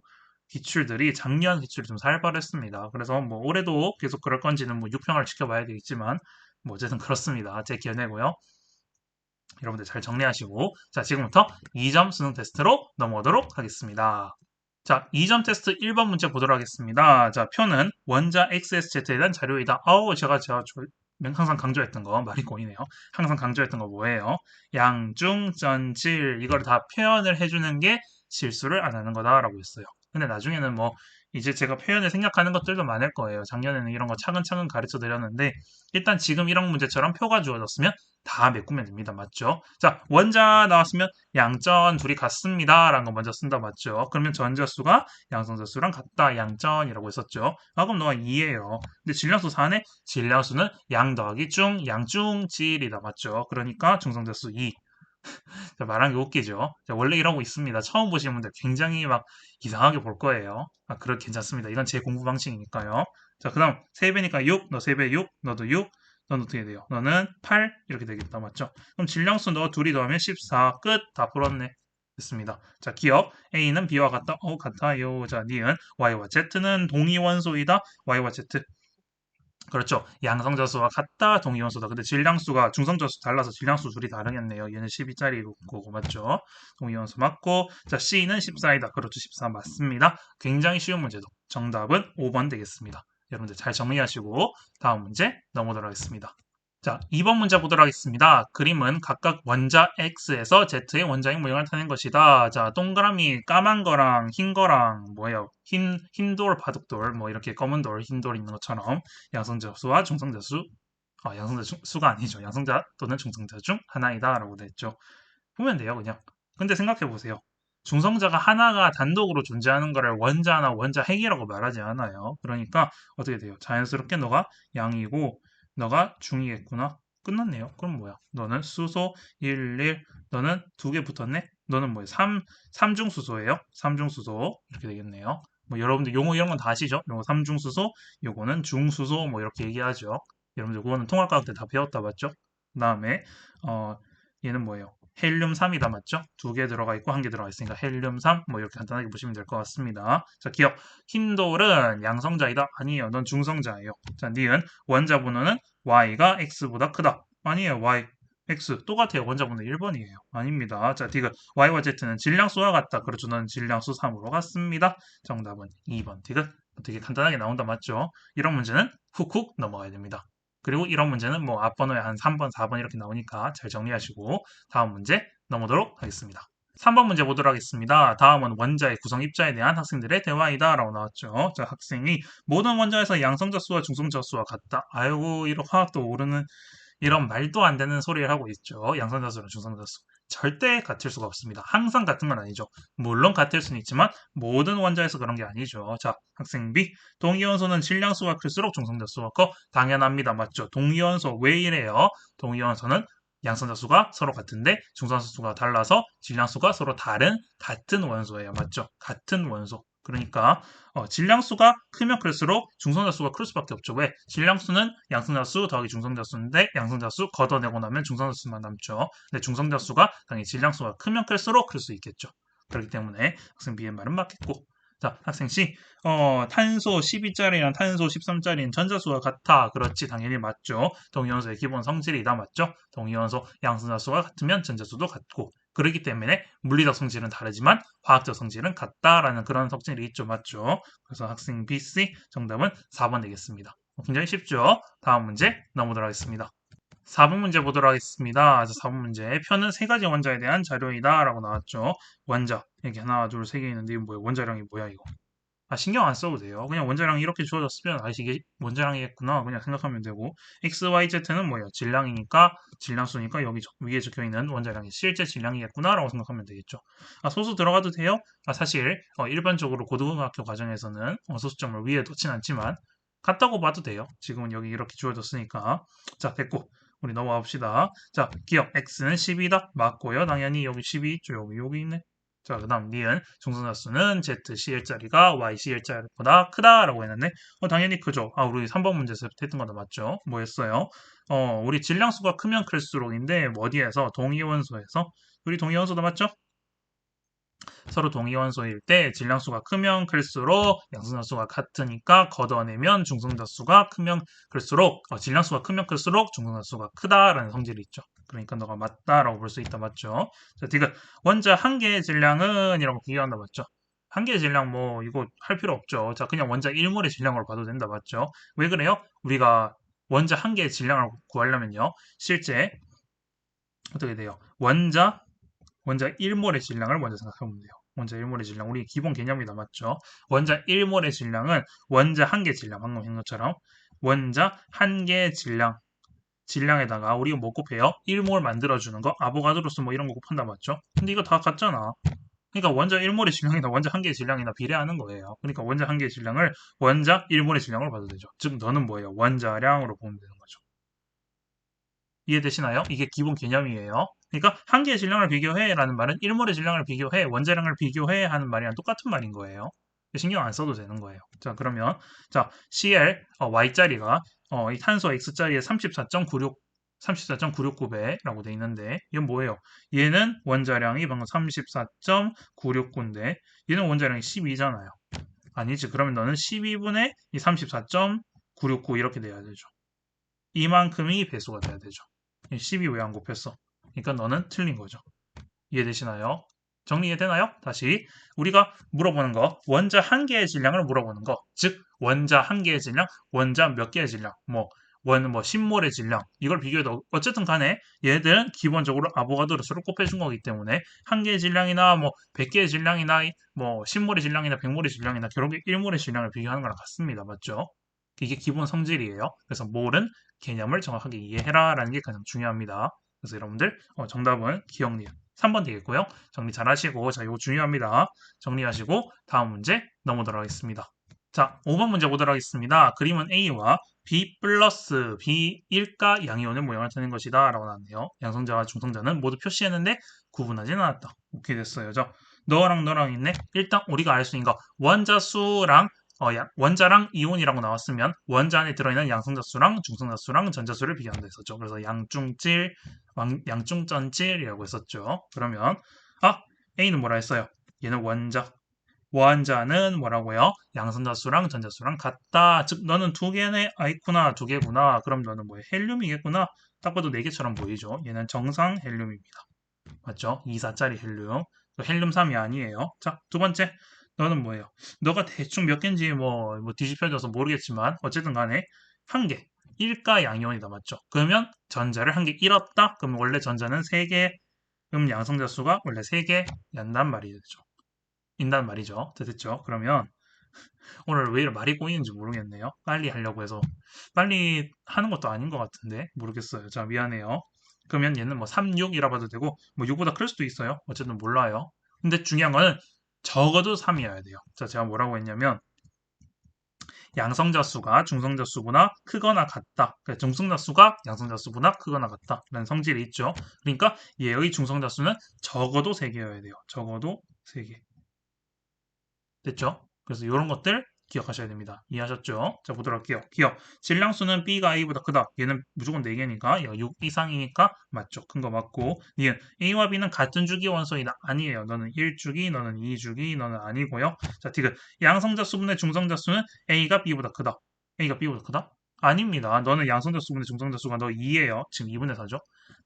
기출들이 작년 기출이 좀 살벌했습니다. 그래서 뭐 올해도 계속 그럴 건지는 뭐 유평을 지켜봐야 되겠지만 뭐 어쨌든 그렇습니다. 제 견해고요. 여러분들 잘 정리하시고 자 지금부터 2점 수능 테스트로 넘어오도록 하겠습니다. 자 2점 테스트 1번 문제 보도록 하겠습니다. 자 표는 원자 XSZ에 대한 자료이다. 제가 항상 강조했던 거 말이 꼬이네요. 항상 강조했던 거 뭐예요? 양중, 전질 이걸 다 표현을 해주는 게 실수를 안 하는 거다라고 했어요. 근데 나중에는 뭐 이제 제가 표현을 생각하는 것들도 많을 거예요. 작년에는 이런 거 차근차근 가르쳐 드렸는데 일단 지금 이런 문제처럼 표가 주어졌으면 다 메꾸면 됩니다. 맞죠? 자, 원자 나왔으면 양전 둘이 같습니다. 라는 거 먼저 쓴다. 맞죠? 그러면 전자수가 양성자수랑 같다. 양전이라고 했었죠. 그럼 너가 2예요. 근데 질량수 4네? 질량수는 양 더하기 중, 양중질이다. 맞죠? 그러니까 중성자수 2. 자, 말한 게 웃기죠? 자, 원래 이러고 있습니다. 처음 보시는 분들 굉장히 막 이상하게 볼 거예요. 괜찮습니다. 이건 제 공부 방식이니까요. 자, 그 다음 3배니까 6, 너 3배 6, 너도 6, 너는 어떻게 돼요? 너는 8 이렇게 되겠다. 맞죠? 그럼 질량수 너 둘이 더하면 14, 끝! 다 풀었네. 됐습니다. 자, 기억 A는 B와 같다. 같아요. 자, 니은 Y와 Z는 동위 원소이다. Y와 Z 그렇죠. 양성자수와 같다, 동위원소다. 근데 질량수가 중성자수 달라서 질량수 둘이 다르겠네요. 얘는 12짜리고 거고 맞죠? 동위원소 맞고 자 C는 14이다. 그렇죠. 14 맞습니다. 굉장히 쉬운 문제도. 정답은 5번 되겠습니다. 여러분들 잘 정리하시고 다음 문제 넘어가도록 하겠습니다. 자, 2번 문제 보도록 하겠습니다. 그림은 각각 원자 X에서 Z의 원자핵 모형을 타는 것이다. 자, 동그라미 까만 거랑 흰 거랑 뭐예요? 흰돌, 바둑돌, 뭐 이렇게 검은 돌, 흰 돌 있는 것처럼 양성자 수와 중성자 수, 양성자 수가 아니죠. 양성자 또는 중성자 중 하나이다. 라고 됐죠. 보면 돼요, 그냥. 근데 생각해 보세요. 중성자가 하나가 단독으로 존재하는 거를 원자나 원자핵이라고 말하지 않아요. 그러니까 어떻게 돼요? 자연스럽게 너가 양이고 너가 중이겠구나. 끝났네요. 그럼 뭐야? 너는 수소 1, 1, 너는 두 개 붙었네? 너는 뭐예요? 3중수소예요? 3중수소. 이렇게 되겠네요. 뭐 여러분들 용어 이런 건 다 아시죠? 요거 3중수소, 요거는 중수소 뭐 이렇게 얘기하죠. 여러분들 그거는 통합과학 때 다 배웠다 봤죠? 그다음에 얘는 뭐예요? 헬륨 3이다 맞죠? 두 개 들어가 있고 한 개 들어가 있으니까 헬륨 3 뭐 이렇게 간단하게 보시면 될 것 같습니다. 자 기억 흰돌은 양성자이다 아니에요. 넌 중성자예요. 자 니은 원자 번호는 y가 x보다 크다 아니에요. y x 똑같아요. 원자 번호 1번이에요. 아닙니다. 자 디귿 y와 z는 질량수와 같다. 그렇죠. 넌 질량수 3으로 같습니다. 정답은 2번 디귿 되게 간단하게 나온다 맞죠? 이런 문제는 훅훅 넘어가야 됩니다. 그리고 이런 문제는 뭐 앞번호에 한 3번, 4번 이렇게 나오니까 잘 정리하시고 다음 문제 넘어도록 하겠습니다. 3번 문제 보도록 하겠습니다. 다음은 원자의 구성 입자에 대한 학생들의 대화이다 라고 나왔죠. 자, 학생이 모든 원자에서 양성자 수와 중성자 수와 같다. 아이고, 이런 화학도 모르는 이런 말도 안 되는 소리를 하고 있죠. 양성자수랑 중성자수. 절대 같을 수가 없습니다. 항상 같은 건 아니죠. 물론 같을 수는 있지만 모든 원자에서 그런 게 아니죠. 자, 학생 B. 동위원소는 질량수가 클수록 중성자수가 커. 당연합니다. 맞죠? 동위원소 왜 이래요? 동위원소는 양성자수가 서로 같은데 중성자수가 달라서 질량수가 서로 다른 같은 원소예요. 맞죠? 같은 원소. 그러니까 질량수가 크면 클수록 중성자수가 클 수밖에 없죠. 왜? 질량수는 양성자수 더하기 중성자수인데 양성자수 걷어내고 나면 중성자수만 남죠. 근데 중성자수가 당연히 질량수가 크면 클수록 클 수 있겠죠. 그렇기 때문에 학생 B의 말은 맞겠고 자, 학생 C. 탄소 12짜리랑 탄소 13짜리는 전자수가 같아. 그렇지, 당연히 맞죠. 동위원소의 기본 성질이다. 맞죠? 동위원소 양성자수가 같으면 전자수도 같고. 그렇기 때문에 물리적 성질은 다르지만 화학적 성질은 같다라는 그런 성질이 있죠. 맞죠? 그래서 학생 B, C 정답은 4번 되겠습니다. 굉장히 쉽죠? 다음 문제 넘어가도록 하겠습니다. 4번 문제 보도록 하겠습니다. 4번 문제. 표는 세 가지 원자에 대한 자료이다. 라고 나왔죠. 원자. 여기 하나, 둘, 세 개 있는데, 이거 뭐야? 원자량이 뭐야, 이거? 신경 안 써도 돼요. 그냥 원자량이 이렇게 주어졌으면, 이게 원자량이겠구나. 그냥 생각하면 되고. X, Y, Z는 뭐예요? 질량이니까, 질량수니까 여기 위에 적혀 있는 원자량이 실제 질량이겠구나. 라고 생각하면 되겠죠. 소수 들어가도 돼요? 사실, 일반적으로 고등학교 과정에서는 소수점을 위에 놓진 않지만, 같다고 봐도 돼요. 지금은 여기 이렇게 주어졌으니까. 자, 됐고. 우리 넘어가 봅시다. 자, 기억 x는 10이다. 맞고요. 당연히 여기 12 있죠. 여기 있네. 자, 그 다음 니은 중성자수는 z CL자리가 y CL자리보다 크다라고 했는데 당연히 크죠. 우리 3번 문제에서 했던 거다 맞죠? 뭐 했어요? 우리 질량수가 크면 클수록인데 뭐 어디에서? 동위원소에서 우리 동위원소다 맞죠? 서로 동위원소일 때 질량수가 크면 클수록 양성자수가 같으니까 걷어내면 중성자수가 크면 클수록 질량수가 크면 클수록 중성자수가 크다라는 성질이 있죠. 그러니까 너가 맞다라고 볼 수 있다 맞죠? 자, 지금 원자 한 개의 질량은 이라고 비교한다 맞죠? 한 개의 질량 뭐 이거 할 필요 없죠. 자, 그냥 원자 1몰의 질량으로 봐도 된다 맞죠? 왜 그래요? 우리가 원자 한 개의 질량을 구하려면요. 실제 어떻게 돼요? 원자 1몰의 질량을 먼저 생각하면 돼요. 원자 1몰의 질량, 우리 기본 개념이다, 맞죠? 원자 1몰의 질량은 원자 한 개 질량, 방금 한 것처럼 원자 한 개의 질량에다가 우리가 뭐 곱해요? 1몰 만들어주는 거, 아보가드로스 뭐 이런 거 곱한다, 맞죠? 근데 이거 다 같잖아. 그러니까 원자 1몰의 질량이나 원자 한 개의 질량이나 비례하는 거예요. 그러니까 원자 한 개의 질량을 원자 1몰의 질량으로 봐도 되죠. 즉, 너는 뭐예요? 원자량으로 보면 되는 거죠. 이해되시나요? 이게 기본 개념이에요. 그러니까 한 개의 질량을 비교해라는 말은 1몰의 질량을 비교해, 원자량을 비교해 하는 말이랑 똑같은 말인 거예요. 신경 안 써도 되는 거예요. 자, 그러면 자, Cl Y자리가 이 탄소 X자리에 34.969배라고 돼 있는데 이건 뭐예요? 얘는 원자량이 방금 34.969인데 얘는 원자량이 12잖아요. 아니지. 그러면 너는 12분의 이 34.969 969 이렇게 돼야 되죠. 이만큼이 배수가 돼야 되죠. 10이 왜 안 곱했어? 그러니까 너는 틀린 거죠. 이해되시나요? 정리되나요? 다시 우리가 물어보는 거 원자 한 개의 질량을 물어보는 거, 즉 원자 한 개의 질량, 원자 몇 개의 질량, 뭐 신몰의 질량 이걸 비교해도 어쨌든 간에 얘들은 기본적으로 아보가드로수를 곱해준 거기 때문에 한 개의 질량이나 뭐 100개의 질량이나 뭐 신몰의 질량이나 100몰의 질량이나 결국에 1몰의 질량을 비교하는 거랑 같습니다. 맞죠? 이게 기본 성질이에요. 그래서 몰은 개념을 정확하게 이해해라라는 게 가장 중요합니다. 그래서 여러분들 정답은 기억니은 3번 되겠고요. 정리 잘 하시고 자, 이거 중요합니다. 정리하시고 다음 문제 넘어가도록 하겠습니다. 자, 5번 문제 보도록 하겠습니다. 그림은 A와 B 플러스 B일까 양이온의 모양을 타는 것이다 라고 나왔네요. 양성자와 중성자는 모두 표시했는데 구분하지 않았다. 오케이 됐어요. 자, 너랑 너랑 있네. 일단 우리가 알 수 있는 거 원자 수랑 원자랑 이온이라고 나왔으면 원자 안에 들어있는 양성자 수랑 중성자 수랑 전자 수를 비교한다 했었죠. 그래서 양중질, 양중전질이라고 했었죠. 그러면 A는 뭐라 했어요? 얘는 원자. 원자는 뭐라고요? 양성자 수랑 전자 수랑 같다. 즉 너는 두 개네. 아이쿠나 두 개구나. 그럼 너는 뭐예요? 헬륨이겠구나. 딱 봐도 네 개처럼 보이죠. 얘는 정상 헬륨입니다. 맞죠? 2사짜리 헬륨. 헬륨 3이 아니에요. 자, 두 번째. 너는 뭐예요? 너가 대충 몇 개인지 뭐 뒤집혀져서 모르겠지만 어쨌든 간에 한 개. 1가 양이온이다. 맞죠? 그러면 전자를 한 개 잃었다? 그럼 원래 전자는 3개. 그럼 양성자 수가 원래 3개 얀단 말이죠. 인단 말이죠. 됐죠? 그러면 오늘 왜 이렇게 말이 꼬이는지 모르겠네요. 빨리 하려고 해서. 빨리 하는 것도 아닌 것 같은데. 모르겠어요. 자, 미안해요. 그러면 얘는 뭐 3, 6이라 봐도 되고, 뭐 6보다 클 수도 있어요. 어쨌든 몰라요. 근데 중요한 거는 적어도 3이어야 돼요. 자, 제가 뭐라고 했냐면, 양성자 수가 중성자 수보다 크거나 같다. 그러니까 중성자 수가 양성자 수보다 크거나 같다. 라는 성질이 있죠. 그러니까 얘의 중성자 수는 적어도 3개여야 돼요. 적어도 3개. 됐죠? 그래서 이런 것들 기억하셔야 됩니다. 이해하셨죠? 자, 보도록 할게요. 기억. 질량수는 B가 A보다 크다. 얘는 무조건 4개니까, 6 이상이니까 맞죠? 큰 거 맞고. 니은 A와 B는 같은 주기 원소이다. 아니에요. 너는 1주기, 너는 2주기, 너는 아니고요. 자, 디귿. 양성자 수분의 중성자 수는 A가 B보다 크다. A가 B보다 크다? 아닙니다. 너는 양성자 수분의 중성자 수가 너 2예요. 지금 2분의 4죠?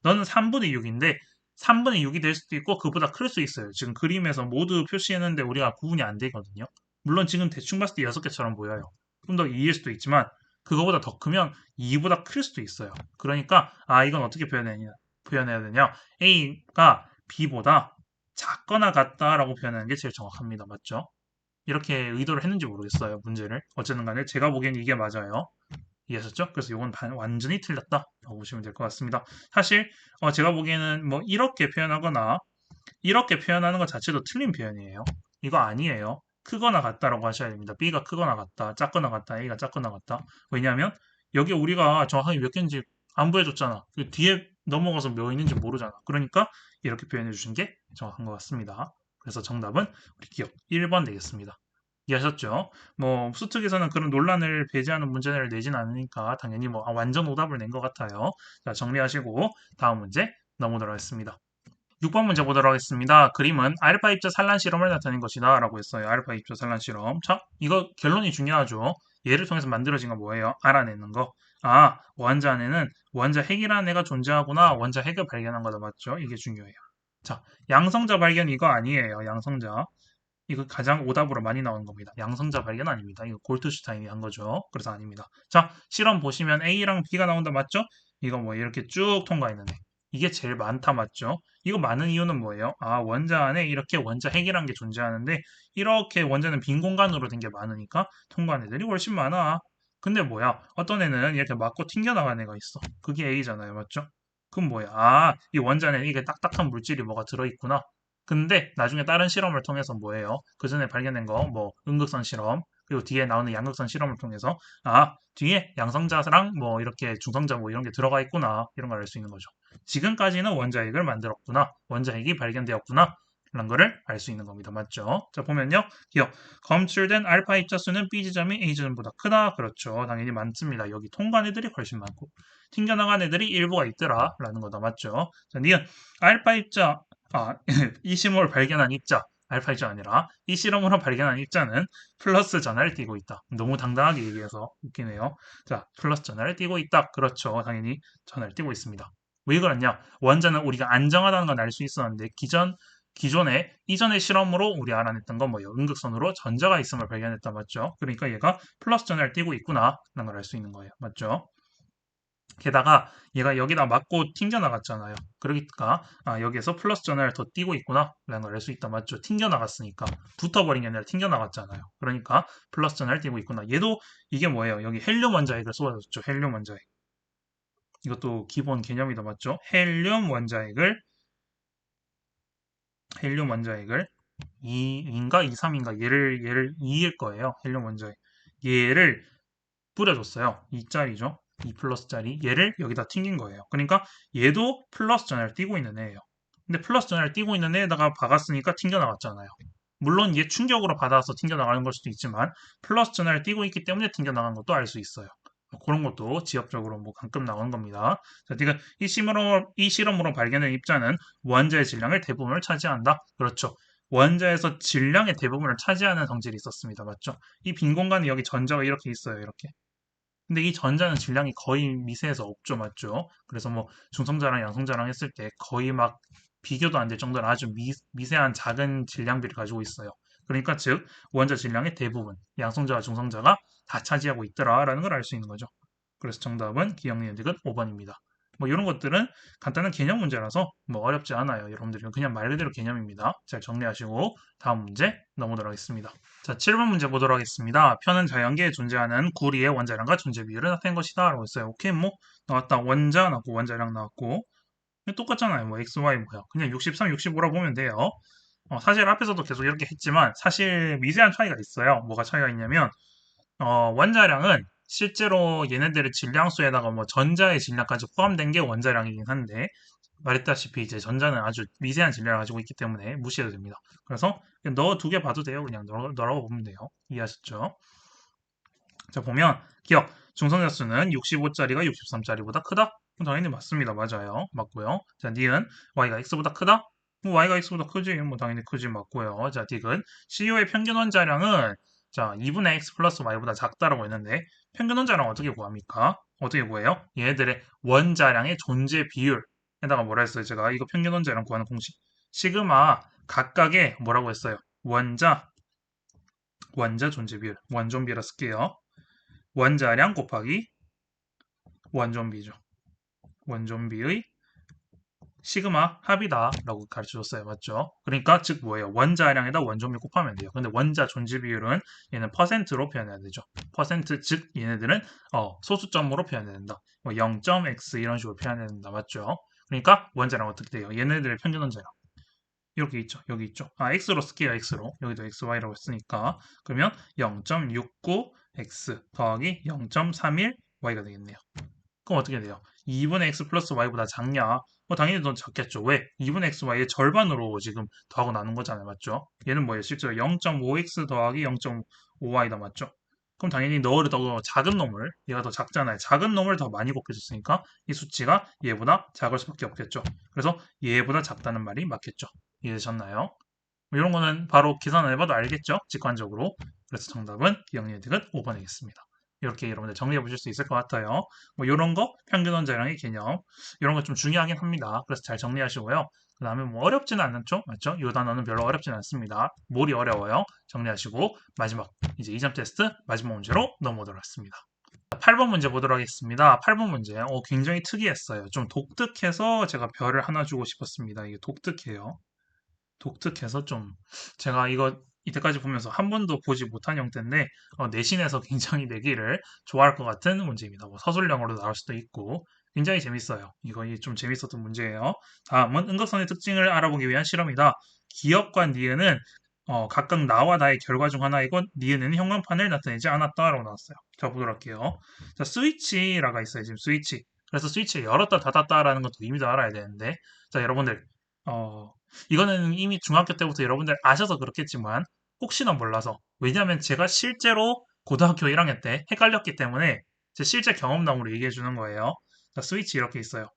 너는 3분의 6인데 3분의 6이 될 수도 있고 그보다 클 수 있어요. 지금 그림에서 모두 표시했는데 우리가 구분이 안 되거든요. 물론 지금 대충 봤을 때 6개처럼 보여요. 좀 더 2일 수도 있지만 그거보다 더 크면 2보다 클 수도 있어요. 그러니까 이건 어떻게 표현해야 되냐? A가 B보다 작거나 같다라고 표현하는 게 제일 정확합니다. 맞죠? 이렇게 의도를 했는지 모르겠어요. 문제를. 어쨌든 간에 제가 보기엔 이게 맞아요. 이해하셨죠? 그래서 이건 완전히 틀렸다라고 보시면 될 것 같습니다. 사실 제가 보기에는 뭐 이렇게 표현하거나 이렇게 표현하는 것 자체도 틀린 표현이에요. 이거 아니에요. 크거나 같다라고 하셔야 됩니다. B가 크거나 같다, 작거나 같다, A가 작거나 같다. 왜냐하면 여기 우리가 정확하게 몇 개인지 안 보여줬잖아. 그 뒤에 넘어가서 몇 있는지 모르잖아. 그러니까 이렇게 표현해 주신 게 정확한 것 같습니다. 그래서 정답은 우리 기억 1번 되겠습니다. 이해하셨죠? 뭐 수특에서는 그런 논란을 배제하는 문제를 내진 않으니까 당연히 뭐 완전 오답을 낸 것 같아요. 자, 정리하시고 다음 문제 넘어가도록 하겠습니다. 6번 문제 보도록 하겠습니다. 그림은 알파 입자 산란 실험을 나타낸 것이다 라고 했어요. 알파 입자 산란 실험. 자, 이거 결론이 중요하죠. 얘를 통해서 만들어진 건 뭐예요? 알아내는 거. 원자 안에는 원자 핵이라는 애가 존재하구나. 원자 핵을 발견한 거다. 맞죠? 이게 중요해요. 자, 양성자 발견 이거 아니에요. 양성자. 이거 가장 오답으로 많이 나오는 겁니다. 양성자 발견 아닙니다. 이거 골트슈타인이 한 거죠. 그래서 아닙니다. 자, 실험 보시면 A랑 B가 나온다 맞죠? 이거 뭐 이렇게 쭉 통과했는데 이게 제일 많다 맞죠? 이거 많은 이유는 뭐예요? 원자 안에 이렇게 원자 핵이란 게 존재하는데 이렇게 원자는 빈 공간으로 된 게 많으니까 통과한 애들이 훨씬 많아. 근데 뭐야? 어떤 애는 이렇게 맞고 튕겨나간 애가 있어. 그게 A잖아요. 맞죠? 그럼 뭐야? 이 원자 안에 이게 딱딱한 물질이 뭐가 들어있구나. 근데 나중에 다른 실험을 통해서 뭐예요? 그 전에 발견된 거, 뭐 음극선 실험, 그리고 뒤에 나오는 양극선 실험을 통해서 뒤에 양성자랑 뭐 이렇게 중성자 뭐 이런 게 들어가 있구나. 이런 걸 알 수 있는 거죠. 지금까지는 원자핵을 만들었구나. 원자핵이 발견되었구나. 라는 거를 알 수 있는 겁니다. 맞죠? 자, 보면요. 기억. 검출된 알파 입자수는 B 지점이 A 지점보다 크다. 그렇죠. 당연히 많습니다. 여기 통과한 애들이 훨씬 많고. 튕겨나간 애들이 일부가 있더라. 라는 거다. 맞죠? 자, 니은 알파 입자, 이 심을 발견한 입자, 알파 입자가 아니라 이 실험으로 발견한 입자는 플러스 전하를 띠고 있다. 너무 당당하게 얘기해서 웃기네요. 자, 플러스 전하를 띠고 있다. 그렇죠. 당연히 전하를 띠고 있습니다. 왜 그러냐? 원자는 우리가 안정하다는 건 알 수 있었는데 이전의 실험으로 우리 알아냈던 건 뭐예요? 음극선으로 전자가 있음을 발견했다. 맞죠? 그러니까 얘가 플러스 전하를 띠고 있구나 라는 걸 알 수 있는 거예요. 맞죠? 게다가 얘가 여기다 맞고 튕겨 나갔잖아요. 그러니까 여기에서 플러스 전화를 더 띄고 있구나 라는 걸 알 수 있다. 맞죠? 튕겨 나갔으니까 붙어버린 게 아니라 튕겨 나갔잖아요. 그러니까 플러스 전화를 띄고 있구나. 얘도 이게 뭐예요? 여기 헬륨 원자핵을 쏟아줬죠. 헬륨 원자핵. 이것도 기본 개념이다. 맞죠? 헬륨 원자핵을 2인가 2, 3인가 얘를 2일 거예요. 헬륨 원자핵. 얘를 뿌려줬어요. 2짜리죠. 2 플러스짜리 얘를 여기다 튕긴 거예요. 그러니까 얘도 플러스 전화를 띄고 있는 애예요. 근데 플러스 전화를 띄고 있는 애에다가 박았으니까 튕겨 나갔잖아요. 물론 얘 충격으로 받아서 튕겨 나가는 걸 수도 있지만 플러스 전화를 띄고 있기 때문에 튕겨 나간 것도 알 수 있어요. 그런 것도 지역적으로 뭐 가끔 나오는 겁니다. 자, 지금 이 실험으로 발견된 입자는 원자의 질량의 대부분을 차지한다. 그렇죠. 원자에서 질량의 대부분을 차지하는 성질이 있었습니다. 맞죠? 이 빈 공간에 여기 전자가 이렇게 있어요. 이렇게. 근데 이 전자는 질량이 거의 미세해서 없죠, 맞죠? 그래서 뭐 중성자랑 양성자랑 했을 때 거의 막 비교도 안 될 정도로 아주 미세한 작은 질량비를 가지고 있어요. 그러니까 즉 원자 질량의 대부분, 양성자와 중성자가 다 차지하고 있더라라는 걸 알 수 있는 거죠. 그래서 정답은 기억니은 득은 5번입니다. 뭐 이런 것들은 간단한 개념 문제라서 뭐 어렵지 않아요. 여러분들은 그냥 말 그대로 개념입니다. 잘 정리하시고 다음 문제 넘어가도록 하겠습니다. 자, 7번 문제 보도록 하겠습니다. 편은 자연계에 존재하는 구리의 원자량과 존재 비율을 나타낸 것이다 라고 했어요. 오케이, 뭐 나왔다. 원자 나왔고 원자량 나왔고 똑같잖아요. 뭐 x, y 뭐야. 그냥 63, 65라 보면 돼요. 사실 앞에서도 계속 이렇게 했지만 사실 미세한 차이가 있어요. 뭐가 차이가 있냐면 원자량은 실제로 얘네들의 질량수에다가 뭐 전자의 질량까지 포함된 게 원자량이긴 한데 말했다시피 이제 전자는 아주 미세한 질량을 가지고 있기 때문에 무시해도 됩니다. 그래서 그냥 넣어 두 개 봐도 돼요. 그냥 넣으라고 보면 돼요. 이해하셨죠? 자, 보면 기억 중성자 수는 65짜리가 63짜리보다 크다? 당연히 맞습니다. 맞아요. 맞고요. 자, 니은 y가 x보다 크다? 뭐 y가 x보다 크지. 뭐 당연히 크지. 맞고요. 자, 딕은 CO의 평균 원자량은 자, 2분의 x 플러스 y보다 작다라고 했는데 평균 원자량 어떻게 구합니까? 어떻게 구해요? 얘네들의 원자량의 존재 비율에다가 뭐라 했어요? 제가 이거 평균 원자량 구하는 공식. 시그마 각각의 뭐라고 했어요? 원자 존재 비율. 원존비라 쓸게요. 원자량 곱하기 원존비죠. 원존비의 시그마 합이다라고 가르쳐줬어요. 맞죠? 그러니까 즉 뭐예요? 원자량에다 원존비 곱하면 돼요. 근데 원자 존재 비율은 얘는 퍼센트로 표현해야 되죠. 퍼센트 즉 얘네들은 소수점으로 표현해야 된다. 뭐 0.x 이런 식으로 표현해야 된다. 맞죠? 그러니까 원자량 어떻게 돼요? 얘네들의 평균 원자량. 이렇게 있죠. 여기 있죠. x로 쓸게요. x로. 여기도 xy라고 했으니까. 그러면 0.69x 더하기 0.31 y가 되겠네요. 그럼 어떻게 돼요? 2분의 x 플러스 y보다 작냐? 당연히 더 작겠죠. 왜? 2분의 x, y의 절반으로 지금 더하고 나눈 거잖아요. 맞죠? 얘는 뭐예요? 실제로 0.5x 더하기 0.5y다. 맞죠? 그럼 당연히 너를 더 작은 놈을, 얘가 더 작잖아요. 작은 놈을 더 많이 곱해줬으니까 이 수치가 얘보다 작을 수밖에 없겠죠. 그래서 얘보다 작다는 말이 맞겠죠. 이해되셨나요? 뭐 이런 거는 바로 계산을 해봐도 알겠죠? 직관적으로. 그래서 정답은 기억니은 5번이겠습니다. 이렇게 여러분들 정리해 보실 수 있을 것 같아요. 뭐 이런 거 평균 원자량의 개념 이런 거 좀 중요하긴 합니다. 그래서 잘 정리하시고요. 그 다음에 뭐 어렵지는 않죠? 맞죠? 이 단어는 별로 어렵진 않습니다. 뭘이 어려워요? 정리하시고 마지막 이제 2점 테스트 마지막 문제로 넘어오도록 하겠습니다. 8번 문제 보도록 하겠습니다. 8번 문제 굉장히 특이했어요. 좀 독특해서 제가 별을 하나 주고 싶었습니다. 이게 독특해요. 독특해서 좀 제가 이거 이때까지 보면서 한 번도 보지 못한 형태인데 내신에서 굉장히 내기를 좋아할 것 같은 문제입니다. 뭐 서술형으로 나올 수도 있고 굉장히 재밌어요. 이거 좀 재밌었던 문제예요. 다음은 음극선의 특징을 알아보기 위한 실험이다. 기억과 니은은 각각 나와 나의 결과 중 하나이고 니은은 형광판을 나타내지 않았다라고 나왔어요. 자, 보도록 할게요. 자, 스위치라가 있어요. 지금 스위치. 그래서 스위치 열었다 닫았다라는 것도 의미도 알아야 되는데 자, 여러분들 이거는 이미 중학교 때부터 여러분들 아셔서 그렇겠지만 혹시나 몰라서 왜냐하면 제가 실제로 고등학교 1학년 때 헷갈렸기 때문에 제 실제 경험담으로 얘기해 주는 거예요. 자, 스위치 이렇게 있어요.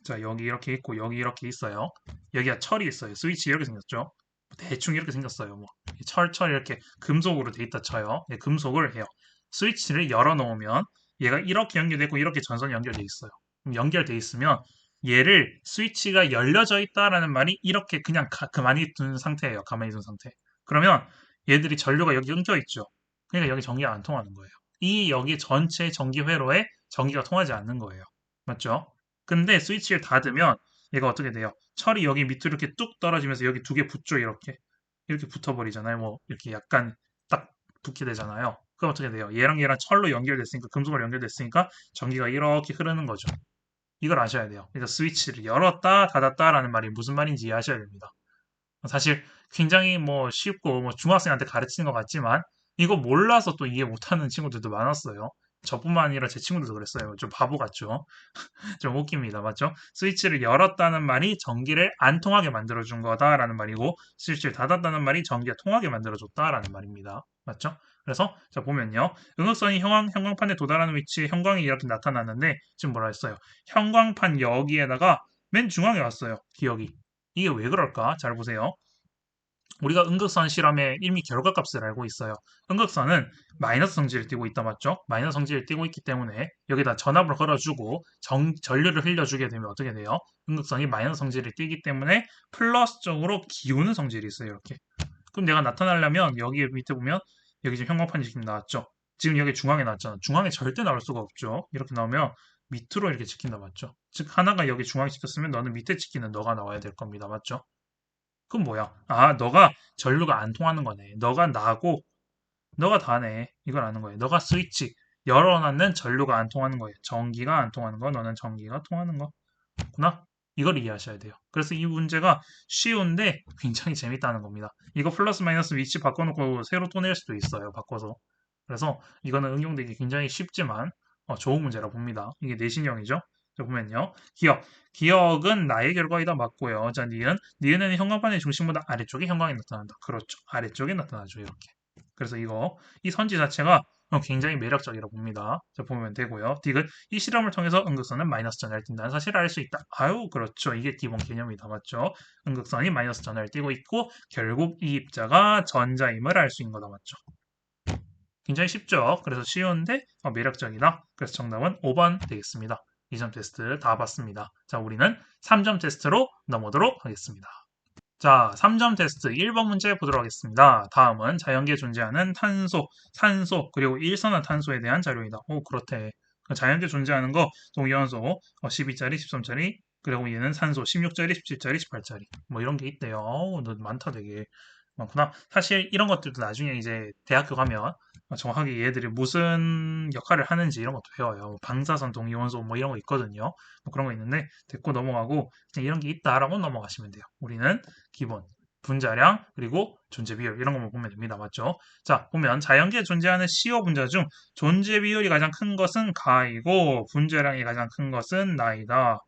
자, 여기 이렇게 있고 여기 이렇게 있어요. 여기가 철이 있어요. 스위치 이렇게 생겼죠. 대충 이렇게 생겼어요. 뭐 철 이렇게 금속으로 돼 있다 쳐요. 네, 금속을 해요. 스위치를 열어 놓으면 얘가 이렇게 연결되고 이렇게 전선이 연결돼 있어요. 그럼 연결돼 있으면 얘를 스위치가 열려져 있다라는 말이 이렇게 그냥 가만히 둔 상태예요. 가만히 둔 상태. 그러면 얘들이 전류가 여기 엉켜 있죠. 그러니까 여기 전기가 안 통하는 거예요. 이 여기 전체 전기 회로에 전기가 통하지 않는 거예요. 맞죠? 근데 스위치를 닫으면 얘가 어떻게 돼요? 철이 여기 밑으로 이렇게 뚝 떨어지면서 여기 두 개 붙죠, 이렇게 붙어버리잖아요. 뭐 이렇게 약간 딱 붙게 되잖아요. 그럼 어떻게 돼요? 얘랑 철로 연결됐으니까 금속으로 연결됐으니까 전기가 이렇게 흐르는 거죠. 이걸 아셔야 돼요. 그래서 스위치를 열었다 닫았다라는 말이 무슨 말인지 아셔야 됩니다. 사실 굉장히 뭐 쉽고 뭐 중학생한테 가르치는 것 같지만 이거 몰라서 또 이해 못하는 친구들도 많았어요. 저뿐만 아니라 제 친구들도 그랬어요. 좀 바보 같죠? 좀 웃깁니다. 맞죠? 스위치를 열었다는 말이 전기를 안 통하게 만들어준 거다라는 말이고, 스위치를 닫았다는 말이 전기가 통하게 만들어줬다라는 말입니다. 맞죠? 그래서 자 보면요. 음극선이 형광판에 도달하는 위치에 형광이 이렇게 나타났는데 지금 뭐라 했어요? 형광판 여기에다가 맨 중앙에 왔어요. 기억이. 이게 왜 그럴까? 잘 보세요. 우리가 음극선 실험의 이미 결과값을 알고 있어요. 음극선은 마이너스 성질을 띠고 있다 맞죠? 마이너스 성질을 띠고 있기 때문에 여기다 전압을 걸어주고 전류를 흘려주게 되면 어떻게 돼요? 음극선이 마이너스 성질을 띠기 때문에 플러스 쪽으로 기우는 성질이 있어요. 이렇게. 그럼 내가 나타나려면 여기 밑에 보면 여기 지금 형광판이 지금 나왔죠? 지금 여기 중앙에 나왔잖아. 중앙에 절대 나올 수가 없죠. 이렇게 나오면 밑으로 이렇게 찍힌다 맞죠? 즉 하나가 여기 중앙에 찍혔으면 너는 밑에 찍히는 너가 나와야 될 겁니다. 맞죠? 그럼 뭐야? 아, 너가 전류가 안 통하는 거네. 너가 나고, 너가 다네. 이걸 아는 거예요. 너가 스위치 열어놨는 전류가 안 통하는 거예요. 전기가 안 통하는 거, 너는 전기가 통하는 거구나. 이걸 이해하셔야 돼요. 그래서 이 문제가 쉬운데 굉장히 재밌다는 겁니다. 이거 플러스 마이너스 위치 바꿔놓고 새로 또 낼 수도 있어요. 바꿔서. 그래서 이거는 응용되기 굉장히 쉽지만 좋은 문제라 봅니다. 이게 내신형이죠. 자, 보면요. 기억. 기억은 나의 결과이다 맞고요. 자, 니은에는 형광판의 중심보다 아래쪽에 형광이 나타난다. 그렇죠. 아래쪽에 나타나죠. 이렇게. 그래서 이 선지 자체가 굉장히 매력적이라고 봅니다. 자, 보면 되고요. 딕은 이 실험을 통해서 음극선은 마이너스 전하를 띈다는 사실을 알 수 있다. 아유, 그렇죠. 이게 기본 개념이다. 맞죠? 음극선이 마이너스 전하를 띠고 있고 결국 이 입자가 전자임을 알 수 있는 거다. 맞죠? 굉장히 쉽죠. 그래서 쉬운데 매력적이다. 그래서 정답은 5번 되겠습니다. 2점 테스트 다 봤습니다. 자, 우리는 3점 테스트로 넘어오도록 하겠습니다. 자, 3점 테스트 1번 문제 보도록 하겠습니다. 다음은 자연계에 존재하는 탄소, 산소, 그리고 일산화탄소에 대한 자료이다. 오, 그렇대. 자연계에 존재하는 거 동위원소 12짜리, 13짜리, 그리고 얘는 산소 16짜리, 17짜리, 18짜리. 뭐 이런 게 있대요. 너 많다 되게. 많구나. 사실 이런 것들도 나중에 이제 대학교 가면 정확하게 얘들이 무슨 역할을 하는지 이런 것도 배워요. 뭐 방사선 동위원소 뭐 이런 거 있거든요. 뭐 그런 거 있는데 됐고 넘어가고 그냥 이런 게 있다라고 넘어가시면 돼요. 우리는 기본 분자량 그리고 존재 비율 이런 것만 보면 됩니다. 맞죠? 자 보면 자연계에 존재하는 CO 분자 중 존재 비율이 가장 큰 것은 가이고 분자량이 가장 큰 것은 나이다.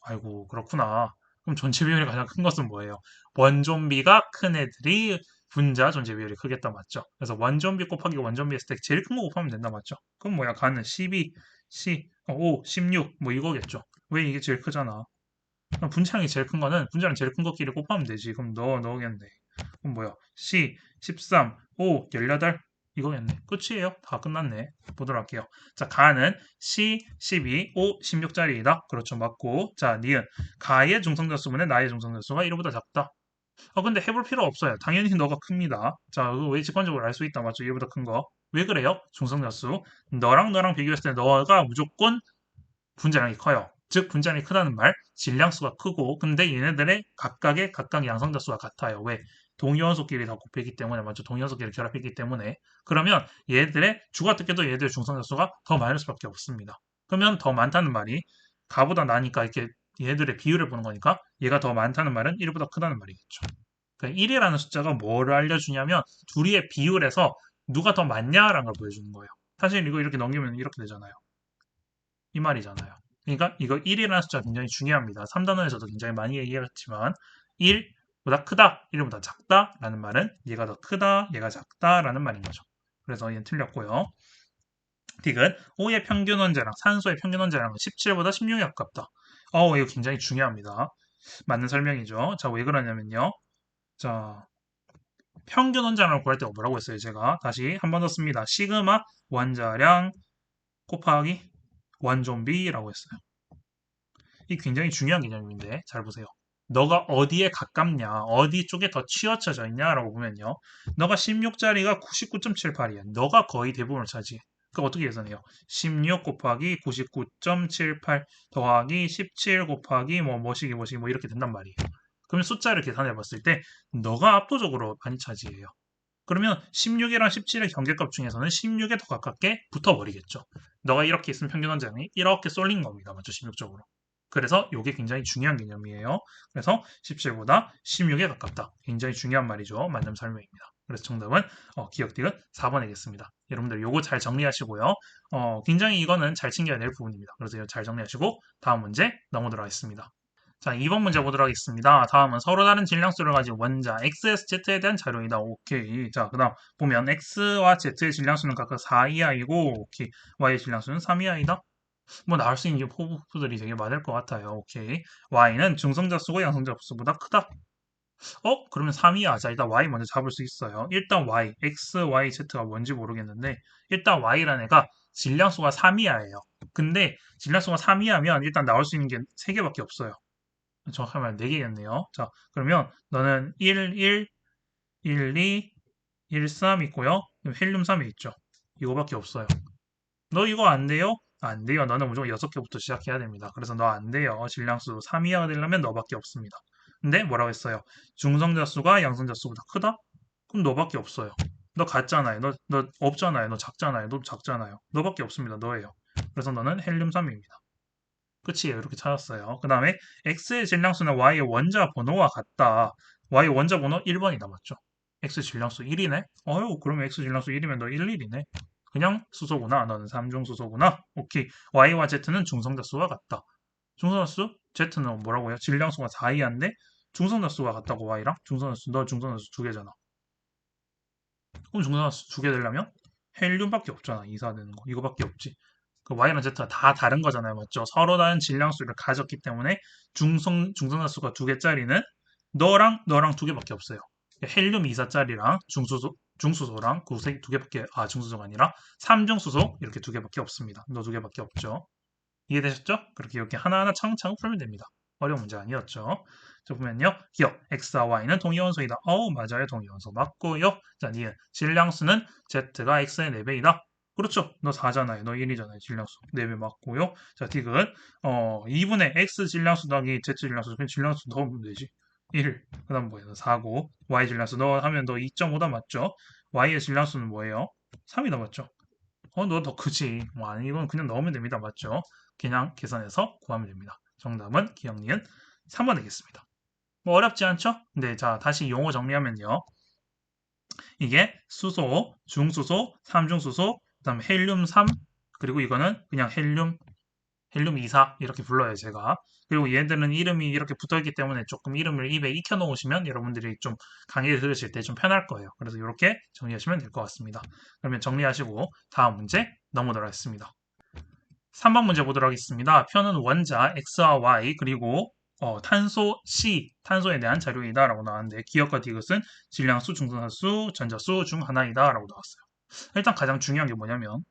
아이고 그렇구나. 그럼 존재 비율이 가장 큰 것은 뭐예요? 원존비가 큰 애들이 분자 존재 비율이 크겠다 맞죠? 그래서 원존비 곱하기 원존비 했을 때 제일 큰 거 곱하면 된다 맞죠? 그럼 뭐야? 가는 12, 5, 16 뭐 이거겠죠? 왜 이게 제일 크잖아. 그럼 분자량이 제일 큰 거는 분자량 제일 큰 것끼리 곱하면 되지. 그럼 넣어겠네. 그럼 뭐야? C 13, 5, 18 이거겠네. 끝이에요. 다 끝났네. 보도록 할게요. 자, 가는 C 12, 5, 16짜리이다. 그렇죠. 맞고. 자, 니은 가의 중성자수분의 나의 중성자수가 1보다 작다. 근데 해볼 필요 없어요. 당연히 너가 큽니다. 자, 그거 왜 직관적으로 알 수 있다. 맞죠? 얘보다 큰 거. 왜 그래요? 중성자수. 너랑 비교했을 때 너가 무조건 분자량이 커요. 즉 분자량이 크다는 말, 질량수가 크고 근데 얘네들의 각각 양성자수가 같아요. 왜? 동위원소끼리 다 곱했기 때문에 맞죠? 동위원소끼리 결합했기 때문에 그러면 얘들의 주가뜯게도 얘들의 중성자수가 더 많을 수밖에 없습니다. 그러면 더 많다는 말이 가보다 나니까 이렇게 얘들의 비율을 보는 거니까 얘가 더 많다는 말은 1보다 크다는 말이겠죠. 그러니까 1이라는 숫자가 뭐를 알려주냐면 둘이의 비율에서 누가 더 많냐라는 걸 보여주는 거예요. 사실 이거 이렇게 넘기면 이렇게 되잖아요. 이 말이잖아요. 그러니까 이거 1이라는 숫자 굉장히 중요합니다. 3단원에서도 굉장히 많이 얘기했지만 1보다 크다, 1보다 작다라는 말은 얘가 더 크다, 얘가 작다라는 말인 거죠. 그래서 얘는 틀렸고요. 딕은 O의 평균 원자량, 산소의 평균 원자량은 17보다 16이 가깝다. 이거 굉장히 중요합니다. 맞는 설명이죠. 자, 왜 그러냐면요. 자, 평균 원자량을 구할 때가 뭐라고 했어요, 제가? 다시 한 번 더 씁니다. 시그마 원자량 곱하기 원좀비라고 했어요. 이 굉장히 중요한 개념인데 잘 보세요. 너가 어디에 가깝냐, 어디 쪽에 더 치우쳐져 있냐라고 보면요. 너가 16짜리가 99.78이야. 너가 거의 대부분을 차지해. 그럼 어떻게 계산해요? 16 곱하기 99.78 더하기 17 곱하기 뭐시기 이렇게 된단 말이에요. 그러면 숫자를 계산해 봤을 때 너가 압도적으로 많이 차지해요. 그러면 16이랑 17의 경계값 중에서는 16에 더 가깝게 붙어버리겠죠. 너가 이렇게 있으면 평균 원자량이 이렇게 쏠린 겁니다. 맞죠? 16쪽으로. 그래서 이게 굉장히 중요한 개념이에요. 그래서 17보다 16에 가깝다. 굉장히 중요한 말이죠. 맞는 설명입니다. 그래서 정답은 기억디귿 4번이겠습니다. 여러분들 요거 잘 정리하시고요. 굉장히 이거는 잘 챙겨야 될 부분입니다. 그래서 잘 정리하시고 다음 문제 넘어들어 가겠습니다. 자, 2번 문제 보도록 하겠습니다. 다음은 서로 다른 질량수를 가진 원자 XS, Z에 대한 자료이다. 오케이. 자, 그 다음 보면 X와 Z의 질량수는 각각 4이하이고, 오케이. Y의 질량수는 3이하이다. 뭐 나올 수 있는 포부들이 되게 많을 것 같아요. 오케이. Y는 중성자 수고 양성자 수보다 크다. 그러면 3이하. 자, 일단 Y 먼저 잡을 수 있어요. 일단 Y, X, Y, Z가 뭔지 모르겠는데, 일단 Y라는 애가 질량수가 3이하예요. 근데 질량수가 3이하면 일단 나올 수 있는 게 3개밖에 없어요. 정확하게 말하면 4개겠네요. 자, 그러면 너는 1, 1, 1, 2, 1, 3 있고요. 헬륨 3이 있죠. 이거밖에 없어요. 너 이거 안 돼요? 안 돼요. 너는 무조건 6개부터 시작해야 됩니다. 그래서 너 안 돼요. 질량수 3 이하가 되려면 너밖에 없습니다. 근데 뭐라고 했어요? 중성자 수가 양성자 수보다 크다? 그럼 너밖에 없어요. 너 같잖아요. 너 없잖아요. 너 작잖아요. 너 작잖아요. 너밖에 없습니다. 너예요. 그래서 너는 헬륨 3입니다. 끝이에요. 이렇게 찾았어요. 그 다음에 x의 질량수는 y의 원자 번호와 같다. y의 원자 번호 1번이다. 맞죠? x 질량수 1이네? 그러면 x 질량수 1이면 너 1, 1이네. 그냥 수소구나. 너는 3중 수소구나. 오케이. y와 z는 중성자 수가 같다. 중성자 수? z는 뭐라고요? 질량수가 4이한데 중성자 수가 같다고 y랑? 너 중성자 수 2개잖아. 그럼 중성자 수 2개 되려면 헬륨밖에 없잖아. 이사되는 거. 이거밖에 없지. 그 Y랑 Z가 다 다른 거잖아요. 맞죠? 서로 다른 질량수를 가졌기 때문에 중성자수가 2개짜리는 너랑 2개밖에 없어요. 헬륨 2사짜리랑 중수소랑 구색 2개밖에, 중수소가 아니라 3중수소 이렇게 2개밖에 없습니다. 너 2개밖에 없죠. 이해되셨죠? 그렇게 이렇게 하나하나 차근차근 풀면 됩니다. 어려운 문제 아니었죠? 자, 보면요. 기억, X와 Y는 동위원소이다. 맞아요. 동위원소 맞고요. 자, 니은, 질량수는 Z가 X의 4배이다. 그렇죠. 너 4잖아요. 너 1이잖아요. 질량수. 4배 맞고요. 자, 디귿, 2분의 X 질량수 더하기 Z 질량수. 그냥 질량수 넣으면 되지. 1. 그 다음 뭐예요? 4고. Y 질량수 너 하면 너 2.5다 맞죠? Y의 질량수는 뭐예요? 3이다 맞죠? 너 더 크지. 아니, 이건 그냥 넣으면 됩니다. 맞죠? 그냥 계산해서 구하면 됩니다. 정답은 기억니은 3번 되겠습니다. 뭐 어렵지 않죠? 네, 자, 다시 용어 정리하면요. 이게 수소, 중수소, 삼중수소, 그다음에 헬륨 3, 그리고 이거는 그냥 헬륨 24 이렇게 불러요, 제가. 그리고 얘들은 이름이 이렇게 붙어있기 때문에 조금 이름을 입에 익혀 놓으시면 여러분들이 좀 강의를 들으실 때 좀 편할 거예요. 그래서 이렇게 정리하시면 될 것 같습니다. 그러면 정리하시고 다음 문제 넘어가도록 하겠습니다. 3번 문제 보도록 하겠습니다. 표는 원자 X와 Y 그리고 탄소 C, 탄소에 대한 자료이다 라고 나왔는데 기억과 디귿은 질량수, 중성자수, 전자수 중 하나이다 라고 나왔어요. 일단 가장 중요한 게 뭐냐면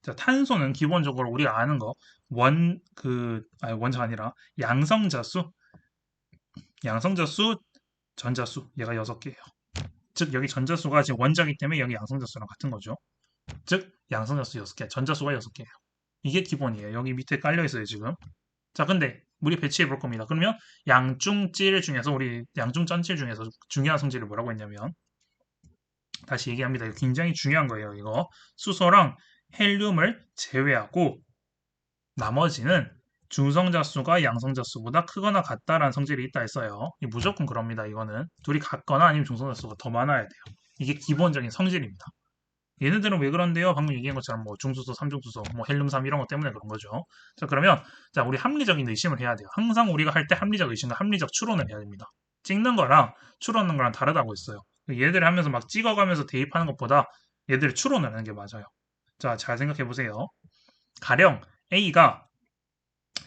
자, 탄소는 기본적으로 우리가 아는 거 원자가 아니라 양성자수, 전자수 얘가 6개예요. 즉 여기 전자수가 지금 원자이기 때문에 여기 양성자수랑 같은 거죠. 즉 양성자수 6개, 전자수가 6개예요. 이게 기본이에요. 여기 밑에 깔려 있어요, 지금. 자, 근데 우리 배치해 볼 겁니다. 그러면 양중질 중에서 우리 양중전질 중에서 중요한 성질을 뭐라고 했냐면 다시 얘기합니다. 이거 굉장히 중요한 거예요. 이거 수소랑 헬륨을 제외하고 나머지는 중성자 수가 양성자 수보다 크거나 같다라는 성질이 있다 했어요. 무조건 그럽니다. 이거는 둘이 같거나 아니면 중성자 수가 더 많아야 돼요. 이게 기본적인 성질입니다. 얘네들은 왜 그런데요? 방금 얘기한 것처럼 뭐 중수소, 삼중수소, 뭐 헬륨 3 이런 것 때문에 그런 거죠. 자, 그러면 자, 우리 합리적인 의심을 해야 돼요. 항상 우리가 할 때 합리적 의심과 합리적 추론을 해야 됩니다. 찍는 거랑 추론하는 거랑 다르다고 했어요. 얘들을 하면서 막 찍어가면서 대입하는 것보다 얘들을 추론을 하는 게 맞아요. 자, 잘 생각해 보세요. 가령 A가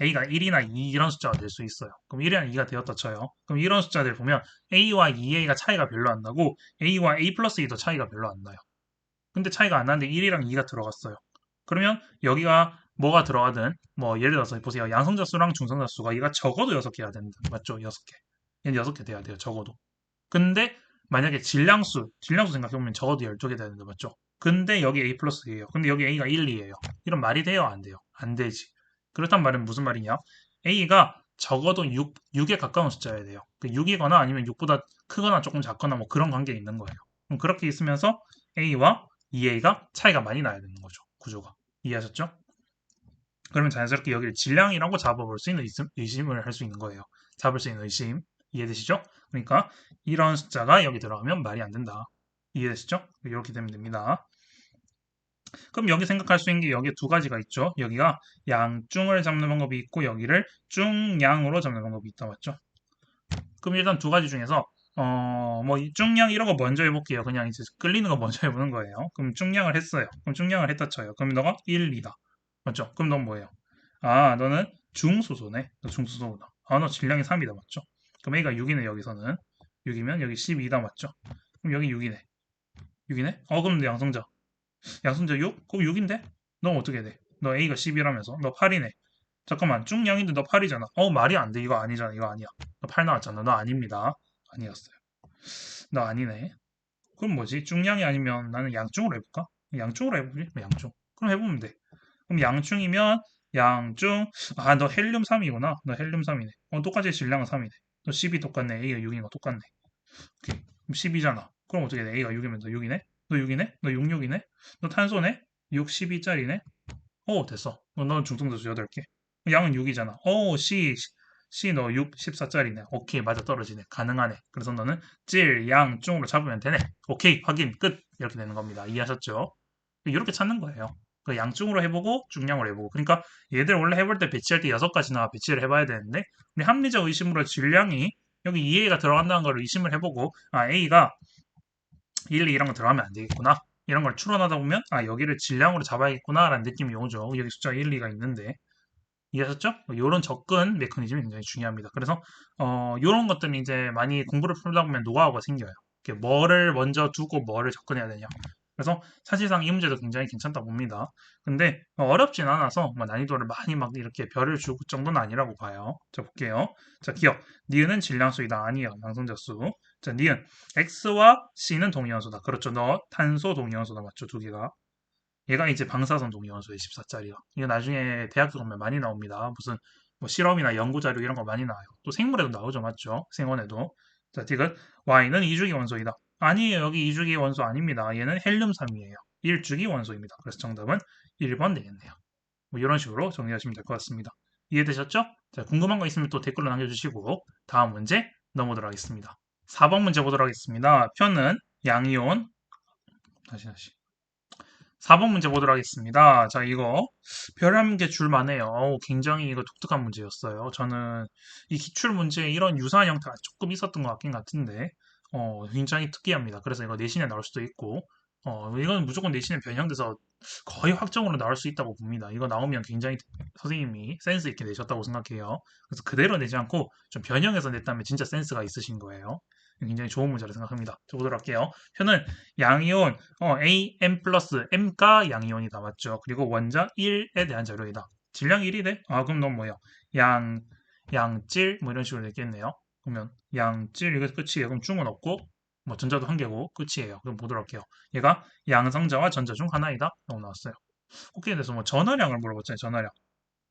a가 1이나 2 이런 숫자가 될 수 있어요. 그럼 1이나 2가 되었다 쳐요. 그럼 이런 숫자들 보면 a와 2a가 차이가 별로 안 나고 a와 a 플러스 2도 차이가 별로 안 나요. 근데 차이가 안 나는데 1이랑 2가 들어갔어요. 그러면 여기가 뭐가 들어가든 뭐 예를 들어서 보세요. 양성자 수랑 중성자 수가 얘가 적어도 6개야 된다. 맞죠? 6개. 얘는 6개 돼야 돼요. 적어도. 근데 만약에 질량수 생각해보면 적어도 12개 돼야 된다. 맞죠? 근데 여기 A 플러스예요. 근데 여기 A가 1, 2예요. 이런 말이 돼요? 안 돼요? 안 되지. 그렇단 말은 무슨 말이냐? A가 적어도 6에 가까운 숫자여야 돼요. 6이거나 아니면 6보다 크거나 조금 작거나 뭐 그런 관계에 있는 거예요. 그럼 그렇게 있으면서 A와 2A가 차이가 많이 나야 되는 거죠. 구조가. 이해하셨죠? 그러면 자연스럽게 여기를 질량이라고 잡아볼 수 있는 의심을 할 수 있는 거예요. 잡을 수 있는 의심. 이해되시죠? 그러니까 이런 숫자가 여기 들어가면 말이 안 된다. 이해되시죠? 이렇게 되면 됩니다. 그럼 여기 생각할 수 있는 게 여기에 두 가지가 있죠. 여기가 양중을 잡는 방법이 있고 여기를 중량으로 잡는 방법이 있다. 맞죠? 그럼 일단 두 가지 중에서 뭐 중량 이런 거 먼저 해볼게요. 그냥 이제 끌리는 거 먼저 해보는 거예요. 그럼 중량을 했어요. 그럼 중량을 했다 쳐요. 그럼 너가 1, 2다. 맞죠? 그럼 넌 뭐예요? 아, 너는 중수소네. 너 중수소구나. 아, 너 질량이 3이다. 맞죠? 그럼 A가 6이네, 여기서는. 6이면 여기 12다. 맞죠? 그럼 여기 6이네. 6이네? 그럼 너 양성자. 양성자 6? 그럼 6인데? 너 어떻게 돼? 너 A가 10이라면서? 너 8이네. 잠깐만, 중량인데 너 8이잖아. 말이 안 돼. 이거 아니잖아. 이거 아니야. 너 8 나왔잖아. 너 아닙니다. 아니었어요. 너 아니네. 그럼 뭐지? 중량이 아니면 나는 양중으로 해볼까? 양중으로 해보지? 양중. 그럼 해보면 돼. 그럼 양중이면 양중. 아, 너 헬륨 3이구나. 너 헬륨 3이네. 똑같이 질량은 3이네. 너 10이 똑같네. A가 6인 거 똑같네. 오케이. 그럼 10이잖아. 그럼 어떻게 돼? A가 6이면 너 6이네? 너 6이네? 너 66이네? 너 탄소네? 6, 12짜리네? 됐어. 넌 중성자수 8개. 양은 6이잖아. C 너 6, 14짜리네. 오케이, 맞아 떨어지네. 가능하네. 그래서 너는 질, 양, 중으로 잡으면 되네. 오케이, 확인, 끝. 이렇게 되는 겁니다. 이해하셨죠? 이렇게 찾는 거예요. 그 양중으로 해보고 중량으로 해보고. 그러니까 얘들 원래 해볼 때 배치할 때 6가지나 배치를 해봐야 되는데 우리 합리적 의심으로 질량이 여기 2A가 들어간다는 걸 의심을 해보고 A가 1, 2 이런 거 들어가면 안 되겠구나. 이런 걸 추론하다 보면 여기를 질량으로 잡아야겠구나 라는 느낌이 오죠. 여기 숫자 1, 2가 있는데 이해하셨죠? 이런 접근 메커니즘이 굉장히 중요합니다. 그래서 이런 것들은 이제 많이 공부를 풀다 보면 노하우가 생겨요. 이렇게 뭐를 먼저 두고 뭐를 접근해야 되냐. 그래서 사실상 이 문제도 굉장히 괜찮다 봅니다. 근데 어렵진 않아서 뭐 난이도를 많이 막 이렇게 별을 줄 정도는 아니라고 봐요. 자 볼게요. 자 기억. 니은은 질량수이다. 아니에요. 양성자수. 자 니은. X와 C는 동위원소다. 그렇죠. 너 탄소 동위원소다. 맞죠? 두 개가. 얘가 이제 방사선 동위원소의 14짜리야. 이거 나중에 대학교 가면 많이 나옵니다. 무슨 뭐 실험이나 연구 자료 이런 거 많이 나와요. 또 생물에도 나오죠, 맞죠? 생원에도. 자, 디귿 Y는 이주기 원소이다. 아니에요, 여기 이주기 원소 아닙니다. 얘는 헬륨3이에요. 1주기 원소입니다. 그래서 정답은 1번 되겠네요. 뭐 이런 식으로 정리하시면 될 것 같습니다. 이해되셨죠? 자, 궁금한 거 있으면 또 댓글로 남겨주시고 다음 문제 넘어보도록 하겠습니다. 4번 문제 보도록 하겠습니다. 표는 양이온 다시 4번 문제 보도록 하겠습니다. 자, 이거 별한 개 줄만해요. 굉장히 이거 독특한 문제였어요. 저는 이 기출 문제에 이런 유사한 형태가 조금 있었던 것 같긴 같은데, 굉장히 특이합니다. 그래서 이거 내신에 나올 수도 있고, 이건 무조건 내신에 변형돼서 거의 확정으로 나올 수 있다고 봅니다. 이거 나오면 굉장히 선생님이 센스 있게 내셨다고 생각해요. 그래서 그대로 내지 않고 좀 변형해서 냈다면 진짜 센스가 있으신 거예요. 굉장히 좋은 문제라 생각합니다. 자, 보도록 할게요. 표는 양이온 AM 플러스 M가 양이온이다. 맞죠? 그리고 원자 1에 대한 자료이다. 질량 1이 돼? 그럼 넌 뭐예요? 양, 양질 뭐 이런 식으로 되겠네요. 그러면 양질 이거 끝이에요. 그럼 중은 없고 뭐 전자도 한 개고 끝이에요. 그럼 보도록 할게요. 얘가 양성자와 전자 중 하나이다. 라고 나왔어요. 오케이, 그래서 뭐 전하량을 물어봤잖아요. 전하량.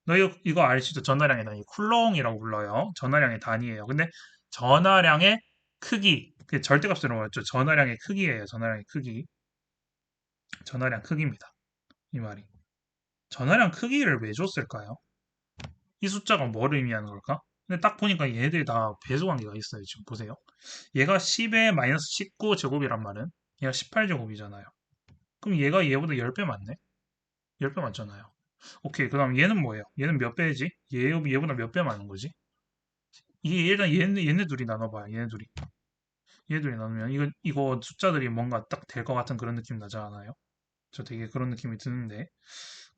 너 이거 아시죠? 전하량의 단위 쿨롱이라고 불러요. 전하량의 단위예요. 근데 전하량의 크기, 그 절대값으로 말했죠. 전하량의 크기예요. 전하량의 크기. 전하량 크기입니다. 이 말이. 전하량 크기를 왜 줬을까요? 이 숫자가 뭐를 의미하는 걸까? 근데 딱 보니까 얘네들이 다 배수 관계가 있어요. 지금 보세요. 얘가 10의 마이너스 19 제곱이란 말은 얘가 18 제곱이잖아요. 그럼 얘가 얘보다 10배 많네? 10배 많잖아요. 오케이. 그 다음 얘는 뭐예요? 얘는 몇 배지? 얘보다 몇 배 많은 거지? 이게 일단 얘네 둘이 나눠봐요. 얘네 둘이 나누면 이거 숫자들이 뭔가 딱 될 것 같은 그런 느낌 나지 않아요? 저 되게 그런 느낌이 드는데.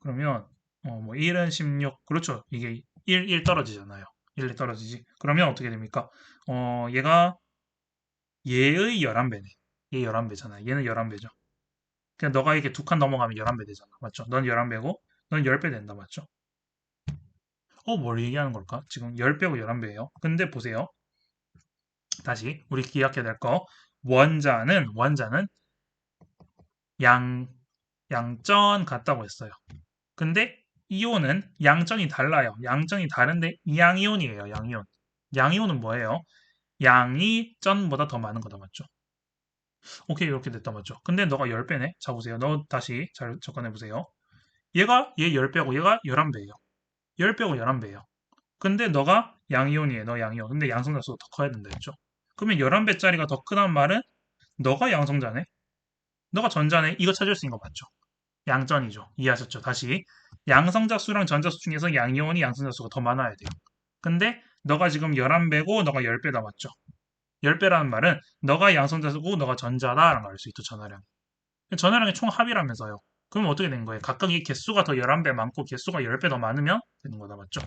그러면 뭐 1은 16, 그렇죠. 이게 1 떨어지잖아요. 1이 떨어지지. 그러면 어떻게 됩니까? 얘가 얘의 11배네. 얘 11배잖아. 얘는 11배죠. 그냥 너가 이렇게 두 칸 넘어가면 11배 되잖아. 맞죠? 넌 11배고, 넌 10배 된다. 맞죠? 뭘 얘기하는 걸까? 지금 10배고 11배예요. 근데 보세요. 다시 우리 기억해야 될 거. 원자는 양 양전 같다고 했어요. 근데 이온은 양전이 달라요. 양전이 다른데 양이온이에요. 양이온. 양이온은 뭐예요? 양이 전보다 더 많은 거다. 맞죠? 오케이, 이렇게 됐다. 맞죠? 근데 너가 10배네? 자, 보세요. 너 다시 잘 접근해 보세요. 얘 10배고 얘가 11배예요. 10배고 11배예요. 근데 너가 양이온이에요. 너 양이온. 근데 양성자수가 더 커야 된다 했죠? 그러면 11배짜리가 더 크단 말은 너가 양성자네? 너가 전자네? 이거 찾을 수 있는 거 맞죠? 양전이죠. 이해하셨죠? 다시. 양성자 수랑 전자 수 중에서 양이온이 양성자 수가 더 많아야 돼요. 근데 너가 지금 11배고 너가 10배 남았죠. 10배라는 말은 너가 양성자 수고 너가 전자다라는 걸 알 수 있죠. 전화량. 전화량의 총 합이라면서요. 그럼 어떻게 된 거예요? 각각 이 개수가 더 11배 많고 개수가 10배 더 많으면 되는 거다. 맞죠?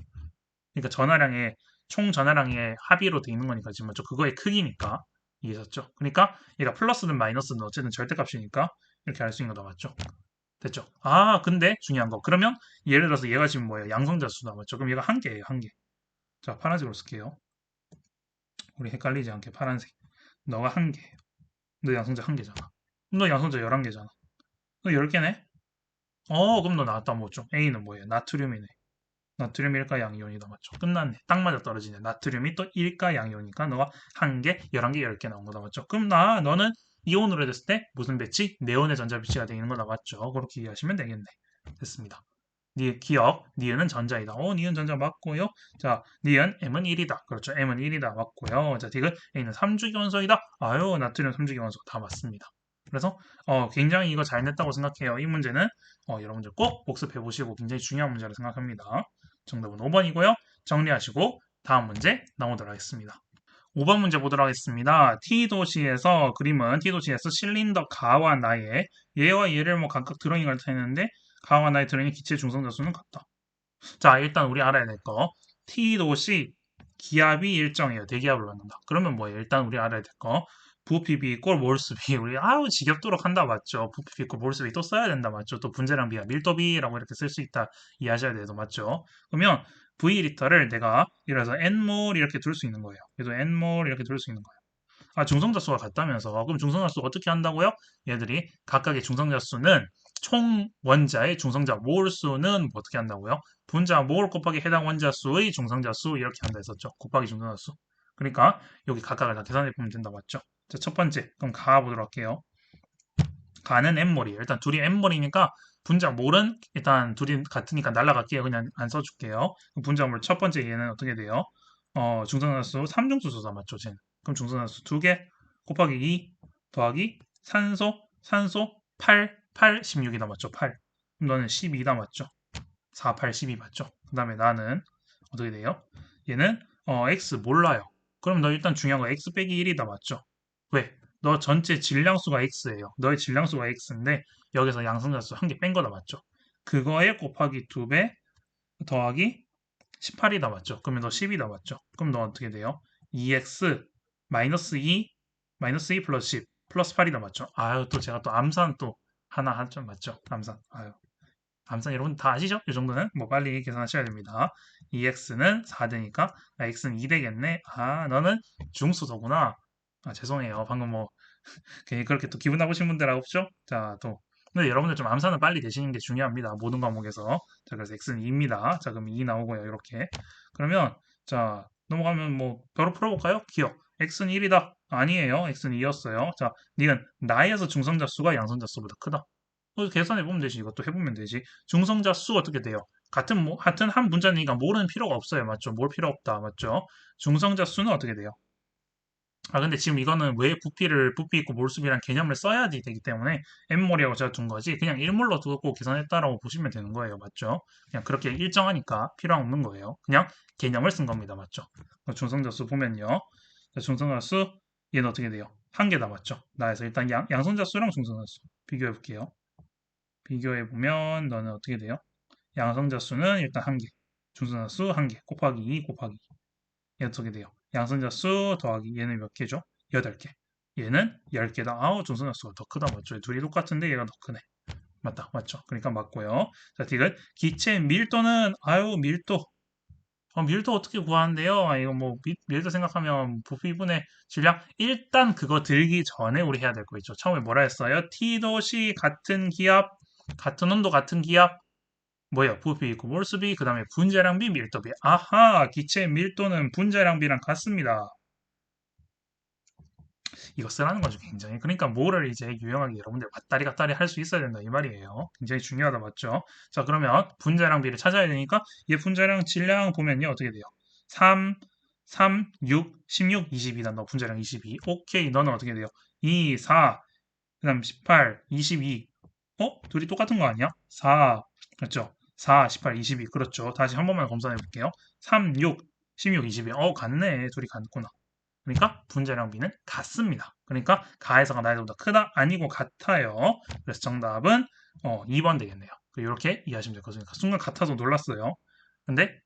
그러니까 전화량의 총 전화량의 합의로 돼 있는 거니까 지금 맞죠? 그거의 크기니까. 이해하셨죠? 그러니까 얘가 플러스든 마이너스든 어쨌든 절대값이니까 이렇게 알 수 있는 거다. 맞죠? 됐죠? 근데 중요한 거. 그러면 예를 들어서 얘가 지금 뭐예요? 양성자 수다. 맞죠? 그럼 얘가 한 개예요. 한 개. 자, 파란색으로 쓸게요. 우리 헷갈리지 않게 파란색. 너가 한 개. 너 양성자 한 개잖아. 그럼 너 양성자 11개잖아. 너 10개네? 그럼 너 나왔다 뭐죠? A는 뭐예요? 나트륨이네. 나트륨 일가 양이온이다. 맞죠? 끝났네. 딱 맞아 떨어지네. 나트륨이 또 일가 양이온이니까 너가 한 개, 11개, 10개 나온 거다. 맞죠? 그럼 너는 이온으로 됐을 때 무슨 배치? 네온의 전자 배치가 되는 거다. 맞죠? 그렇게 이해하시면 되겠네. 됐습니다. 기억, 니은은 전자이다. 니은 전자 맞고요. 자, 니은 M은 1이다. 그렇죠. M은 1이다. 맞고요. 자, 디귿 A는 3주기 원소이다. 아유, 나트륨 3주기 원소 다 맞습니다. 그래서 굉장히 이거 잘 냈다고 생각해요. 이 문제는 여러분들 꼭 복습해 보시고 굉장히 중요한 문제라 생각합니다. 정답은 5번이고요. 정리하시고 다음 문제 나오도록 하겠습니다. 5번 문제 보도록 하겠습니다. T도시에서 그림은 T도시에서 실린더 가와 나의 얘와 얘를 뭐 각각 드로잉을 했는데 가와 나의 드로잉의 기체 중성자 수는 같다. 자, 일단 우리 알아야 될 거. T도시 기압이 일정해요. 대기압을 받는다. 그러면 뭐예요? 일단 우리 알아야 될 거. 부피 B 이꼴 몰수 B. 우리 지겹도록 한다 맞죠? 부피 B 이꼴 몰수 B 또 써야 된다 맞죠? 또 분자량 비야 밀도 B라고 이렇게 쓸 수 있다 이해하셔야 돼요 맞죠? 그러면 V리터를 내가 예를 들어서 N몰 이렇게 둘 수 있는 거예요. 얘도 N몰 이렇게 둘 수 있는 거예요. 중성자 수가 같다면서. 그럼 중성자 수 어떻게 한다고요? 얘들이 각각의 중성자 수는 총 원자의 중성자 몰 수는 뭐 어떻게 한다고요? 분자 몰 곱하기 해당 원자 수의 중성자 수 이렇게 한다 했었죠. 곱하기 중성자 수. 그러니까 여기 각각을 다 계산해 보면 된다 맞죠? 자, 첫 번째 그럼 가 보도록 할게요. 가는 N몰이에요. 일단 둘이 N몰이니까 분자 몰은 일단 둘이 같으니까 날라갈게요. 그냥 안 써줄게요. 분자 몰 첫 번째 얘는 어떻게 돼요? 중성자수 3중수소다 맞죠? 쟤는. 그럼 중성자수 2개 곱하기 2 더하기 산소 8 16이다 맞죠? 8. 그럼 너는 12다 맞죠? 4, 8, 12 맞죠? 그 다음에 나는 어떻게 돼요? 얘는 x 몰라요. 그럼 너 일단 중요한 거 x 빼기 1이다 맞죠? 왜? 너 전체 질량수가 x예요. 너의 질량수가 x인데 여기서 양성자수 한 개 뺀 거다 맞죠? 그거에 곱하기 2배 더하기 18이다 맞죠? 그러면 너 10이다 맞죠? 그럼 너 어떻게 돼요? 2x 마이너스 2 마이너스 2 플러스 10 플러스 8이다 맞죠? 또 제가 또 암산 또 하나 한점 맞죠? 암산. 암산 여러분 다 아시죠? 이 정도는 뭐 빨리 계산하셔야 됩니다. 2x는 4되니까 x는 2 되겠네. 너는 중수소구나. 죄송해요. 방금 뭐 괜히 그렇게 또 기분 나쁘신 분들 없죠? 자, 또 근데 여러분들 좀 암산은 빨리 되시는 게 중요합니다. 모든 과목에서. 자, 그래서 x는 2입니다. 자, 그럼 2 나오고요. 이렇게. 그러면 자, 넘어가면 뭐 바로 풀어볼까요? 기억. x는 1이다. 아니에요. x는 2였어요. 자, 니은 나에서 중성자 수가 양성자 수보다 크다. 계산해보면 되지. 이것도 해보면 되지. 중성자 수 어떻게 돼요? 같은 한 분자니까 몰은 필요가 없어요. 맞죠? 몰 필요 없다. 맞죠? 중성자 수는 어떻게 돼요? 근데 지금 이거는 왜 부피 있고 몰수비란 개념을 써야지 되기 때문에 M몰이라고 제가 둔 거지. 그냥 1몰로 두고 계산했다라고 보시면 되는 거예요. 맞죠? 그냥 그렇게 일정하니까 필요 없는 거예요. 그냥 개념을 쓴 겁니다. 맞죠? 중성자 수 보면요. 중성자 수, 얘는 어떻게 돼요? 한 개다. 맞죠? 나에서 일단 양성자 수랑 중성자 수 비교해 볼게요. 비교해 보면 너는 어떻게 돼요? 양성자 수는 일단 1개, 중성자 수 1개, 곱하기 2 곱하기 2. 얘 어떻게 돼요? 양성자 수 더하기 얘는 몇 개죠? 8개. 얘는 10개다. 아우, 중성자 수가 더 크다. 맞죠? 둘이 똑같은데 얘가 더 크네. 맞다. 맞죠? 그러니까 맞고요. 자, 디귿. 기체 밀도는, 아유, 밀도. 밀도 어떻게 구하는데요? 이거 뭐 밀도 생각하면 부피분의 질량 일단 그거 들기 전에 우리 해야 될 거 있죠. 처음에 뭐라 했어요? T도시 같은 기압, 같은 온도 같은 기압 뭐예요? 부피 있고 몰수비, 그 다음에 분자량비, 밀도비. 아하, 기체 밀도는 분자량비랑 같습니다. 이거 쓰라는 거죠, 굉장히. 그러니까 뭐를 이제 유용하게 여러분들 왔다리 갔다리 할 수 있어야 된다 이 말이에요. 굉장히 중요하다, 맞죠? 자, 그러면 분자량비를 찾아야 되니까 얘 분자량 질량 보면요 어떻게 돼요? 3, 3, 6, 16, 22다. 너 분자량 22. 오케이, 너는 어떻게 돼요? 2, 4, 그다음 18, 22. 둘이 똑같은 거 아니야? 4, 그렇죠? 4, 18, 22. 그렇죠. 다시 한 번만 검사해 볼게요. 3, 6, 16, 22. 같네. 둘이 같구나. 그러니까 분자량비는 같습니다. 그러니까 가해서가 나에서보다 크다? 아니고 같아요. 그래서 정답은 2번 되겠네요. 이렇게 이해하시면 될 것같습니다. 순간 같아서 놀랐어요. 근데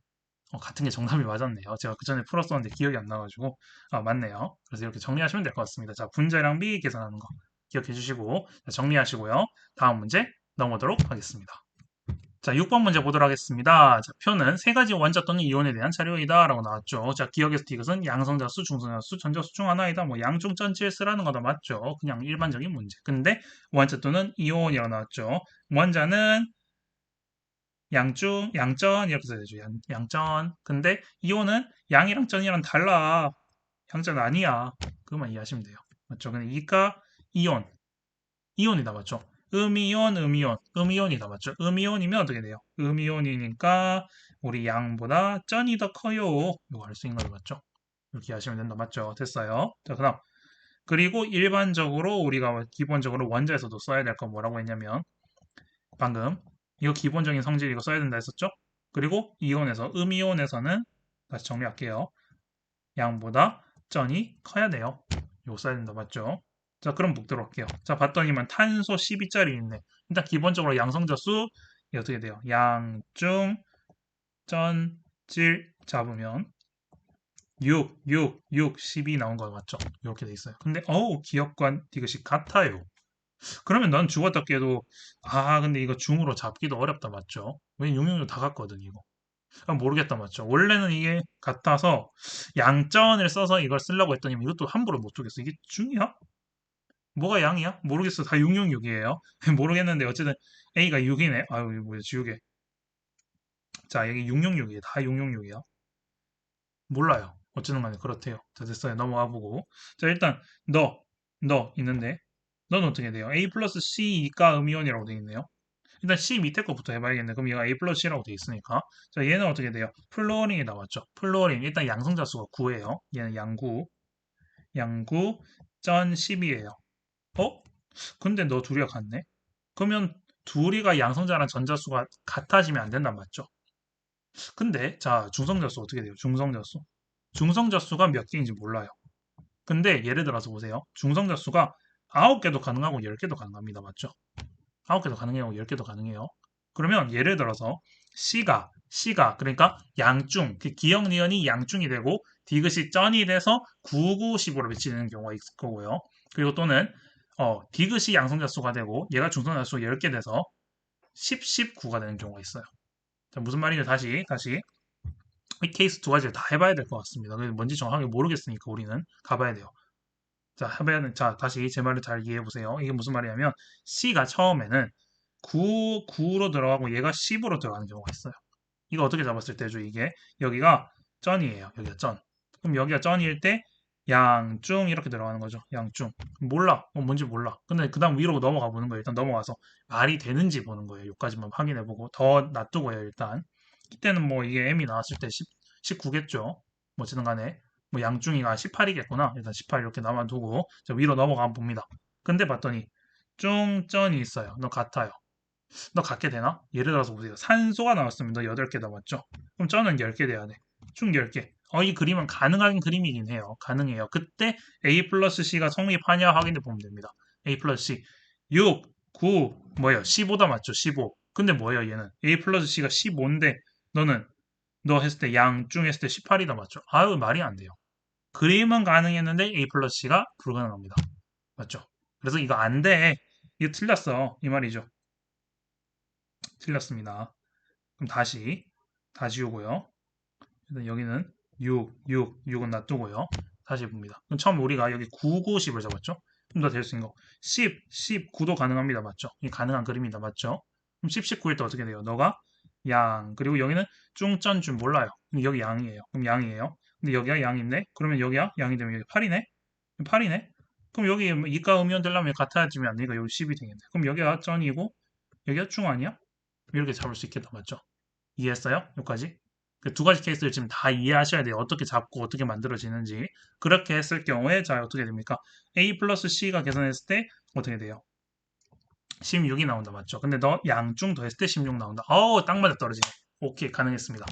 같은 게 정답이 맞았네요. 제가 그 전에 풀었었는데 기억이 안 나가지고 맞네요. 그래서 이렇게 정리하시면 될 것 같습니다. 자, 분자량비 계산하는 거 기억해 주시고 정리하시고요. 다음 문제 넘어오도록 하겠습니다. 자, 6번 문제 보도록 하겠습니다. 자, 표는 세 가지 원자 또는 이온에 대한 자료이다 라고 나왔죠. 자, 기억에서 이것은 양성자수, 중성자수, 전자수 중 하나이다. 뭐 양중 전치를 쓰라는 거다 맞죠? 그냥 일반적인 문제. 근데 원자 또는 이온이라고 나왔죠. 원자는 양중, 양전 이렇게 써야 되죠. 양전. 근데 이온은 양이랑 전이랑 달라. 양전 아니야. 그것만 이해하시면 돼요. 맞죠? 근데 이가 이온. 이온이다 맞죠? 음이온, 음이온, 음이온이다 맞죠? 음이온이면 어떻게 돼요? 음이온이니까 우리 양보다 전이 더 커요. 이거 알 수 있는 거죠 맞죠? 이렇게 하시면 된다 맞죠? 됐어요. 자, 그다음 그리고 일반적으로 우리가 기본적으로 원자에서도 써야 될 건 뭐라고 했냐면 방금 이거 기본적인 성질 이거 써야 된다 했었죠? 그리고 이온에서 음이온에서는 다시 정리할게요. 양보다 전이 커야 돼요. 이거 써야 된다 맞죠? 자, 그럼 묵도록 할게요. 자, 봤더니만 탄소 12짜리 있네. 일단 기본적으로 양성자수 이 어떻게 돼요? 양중 전 질 잡으면 6, 6, 6, 12 나온 거 맞죠? 이렇게 돼 있어요. 근데 기억관 이것이 같아요. 그러면 넌 죽었다 깨도 근데 이거 중으로 잡기도 어렵다 맞죠? 왜 666 다 같거든 이거. 모르겠다 맞죠? 원래는 이게 같아서 양전을 써서 이걸 쓰려고 했더니 이것도 함부로 못 주겠어. 이게 중이야? 뭐가 양이야? 모르겠어. 다 666이에요. 모르겠는데 어쨌든 A가 6이네. 아유, 이거 뭐야, 지우개. 자, 여기 666이에요. 다 666이야. 몰라요. 어쨌든 간에 그렇대요. 자, 됐어요. 넘어가 보고. 자, 일단 너 있는데 너는 어떻게 돼요? A 플러스 C 이가 음이온이라고 되어 있네요. 일단 C 밑에 거부터 해봐야겠네. 그럼 얘가 A 플러스 C라고 되어 있으니까. 자, 얘는 어떻게 돼요? 플로린이 나왔죠. 플로린. 일단 양성자 수가 9예요. 얘는 양구. 양구 전 10이에요. 어? 근데 너 둘이가 같네? 그러면 둘이가 양성자랑 전자수가 같아지면 안 된단 맞죠? 근데 자 중성자수 어떻게 돼요? 중성자수. 중성자수가 몇 개인지 몰라요. 근데 예를 들어서 보세요. 중성자수가 9개도 가능하고 10개도 가능합니다. 맞죠? 9개도 가능해요. 10개도 가능해요. 그러면 예를 들어서 C가 그러니까 양중, 그 기억 니은이 양중이 되고 디귿이 쩐이 돼서 9, 9, 15로 배치되는 경우가 있을 거고요. 그리고 또는 디귿이 양성자수가 되고 얘가 중성자수가 10개 돼서 10, 19가 되는 경우가 있어요. 자, 무슨 말인지 다시 이 케이스 두 가지를 다 해봐야 될 것 같습니다. 뭔지 정확하게 모르겠으니까 우리는 가봐야 돼요. 자, 다시 제 말을 잘 이해해 보세요. 이게 무슨 말이냐면 C가 처음에는 9로 들어가고 얘가 10으로 들어가는 경우가 있어요. 이거 어떻게 잡았을 때죠? 이게 여기가 쩐이에요. 여기가 쩐. 그럼 여기가 쩐일 때 양중 이렇게 들어가는 거죠. 양중. 몰라. 뭔지 몰라. 근데 그 다음 위로 넘어가 보는 거예요. 일단 넘어가서 말이 되는지 보는 거예요. 여기까지만 확인해 보고 더 놔두고요. 일단 이때는 뭐 이게 M이 나왔을 때 19겠죠. 뭐 어쨌든 간에 뭐 양중이가 18이겠구나. 일단 18 이렇게 남아두고 위로 넘어가 봅니다. 근데 봤더니 중전이 있어요. 너 같아요. 너 갖게 되나? 예를 들어서 보세요. 산소가 나왔으면 너 8개 남았죠? 그럼 쩌는 10개 돼야 돼. 총 10개. 이 그림은 가능한 그림이긴 해요. 가능해요. 그때 A 플러스 C가 성립하냐 확인해 보면 됩니다. A 플러스 C. 6, 9, 뭐예요? 15다 맞죠? 15. 근데 뭐예요, 얘는? A 플러스 C가 15인데, 너 했을 때 양중 했을 때 18이다, 맞죠? 아유, 말이 안 돼요. 그림은 가능했는데 A 플러스 C가 불가능합니다. 맞죠? 그래서 이거 안 돼. 이거 틀렸어. 이 말이죠. 틀렸습니다. 그럼 다시 오고요. 일단 여기는 6은 놔두고요. 다시 봅니다. 그럼 처음 우리가 여기 9, 9, 10을 잡았죠? 그럼 더 될 수 있는 거. 19도 가능합니다. 맞죠? 이 가능한 그림이다. 맞죠? 그럼 19일 때 어떻게 돼요? 너가 양. 그리고 여기는 중전준 몰라요. 그럼 여기 양이에요. 그럼 양이에요. 근데 여기가 양인데? 그러면 여기야? 양이 되면 여기 8이네? 8이네? 그럼 여기 이가 음연 되려면 같아지면 안 되니까 여기 10이 되겠네. 그럼 여기가 전이고 여기가 중 아니야? 이렇게 잡을 수 있겠다. 맞죠? 이해했어요? 여기까지? 그 두 가지 케이스를 지금 다 이해하셔야 돼요. 어떻게 잡고 어떻게 만들어지는지. 그렇게 했을 경우에 자 어떻게 됩니까? A 플러스 C가 계산했을 때 어떻게 돼요? 16이 나온다. 맞죠? 근데 너 양중 더했을 때 16 나온다. 어우 딱 맞아 떨어지네. 오케이 가능했습니다.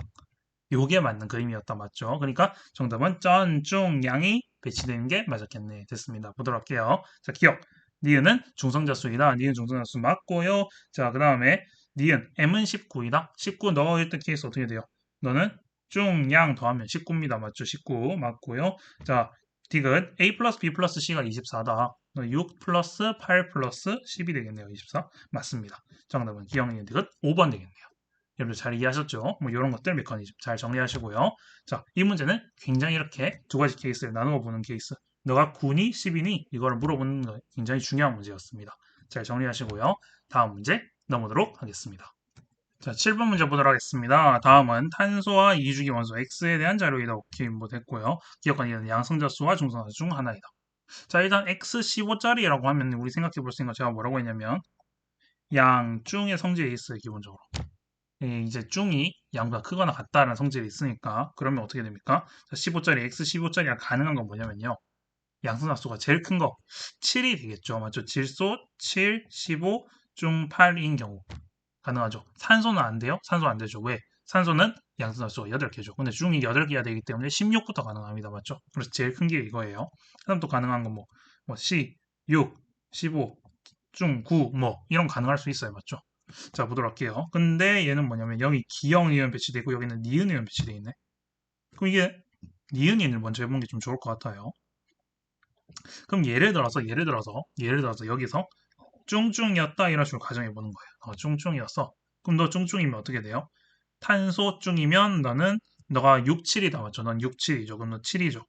요게 맞는 그림이었다. 맞죠? 그러니까 정답은 전, 중, 양이 배치되는 게 맞았겠네. 됐습니다. 보도록 할게요. 자 기억. 니은은 중성자수이다. 니은 중성자수 맞고요. 자 그 다음에 니은 m은 19이다. 19 넣을 때 케이스 어떻게 돼요? 너는 중, 양 더하면 19입니다. 맞죠? 19 맞고요. 자 디귿 a 플러스 b 플러스 c가 24다. 6 플러스 8 플러스 10이 되겠네요. 24 맞습니다. 정답은 기억니은 디귿 5번 되겠네요. 여러분 잘 이해하셨죠? 뭐 이런 것들 메커니즘 잘 정리하시고요. 자, 이 문제는 굉장히 이렇게 두 가지 케이스를 나누어 보는 케이스. 너가 9니 10이니 이거를 물어보는 거 굉장히 중요한 문제였습니다. 잘 정리하시고요. 다음 문제 넘어오도록 하겠습니다. 자, 7번 문제 보도록 하겠습니다. 다음은 탄소와 이주기 원소 X에 대한 자료이다. 오케이, 뭐 됐고요. 기억하기는 양성자수와 중성자수 중 하나이다. 자, 일단 X15짜리라고 하면 우리 생각해 볼 수 있는 거 제가 뭐라고 했냐면 양중의 성질이 있어요, 기본적으로. 이제 중이 양보다 크거나 같다라는 성질이 있으니까 그러면 어떻게 됩니까? 15짜리 x15짜리가 가능한 건 뭐냐면요. 양수납수가 제일 큰 거 7이 되겠죠. 맞죠? 질소 7, 15, 중 8인 경우 가능하죠. 산소는 안 돼요? 산소 안 되죠. 왜? 산소는 양수납수가 8개죠. 근데 중이 8개가 되기 때문에 16부터 가능합니다. 맞죠? 그래서 제일 큰 게 이거예요. 그다음 또 가능한 건 뭐 C, 6, 15, 중, 9, 뭐 이런 거 가능할 수 있어요. 맞죠? 자, 보도록 할게요. 근데 얘는 뭐냐면 여기 기역 니은 배치되어 있고 여기는 니은 니은 배치되어 있네. 그럼 이게 니은 니은을 먼저 해보는 게 좀 좋을 것 같아요. 그럼 예를 들어서 여기서 쭝쭝이었다 이런 식으로 가정해 보는 거예요. 쭝쭝이었어. 그럼 너 쭝쭝이면 어떻게 돼요? 탄소 쭝이면 너가 6, 7이다 맞죠? 넌 6, 7이죠. 그럼 너 7이죠.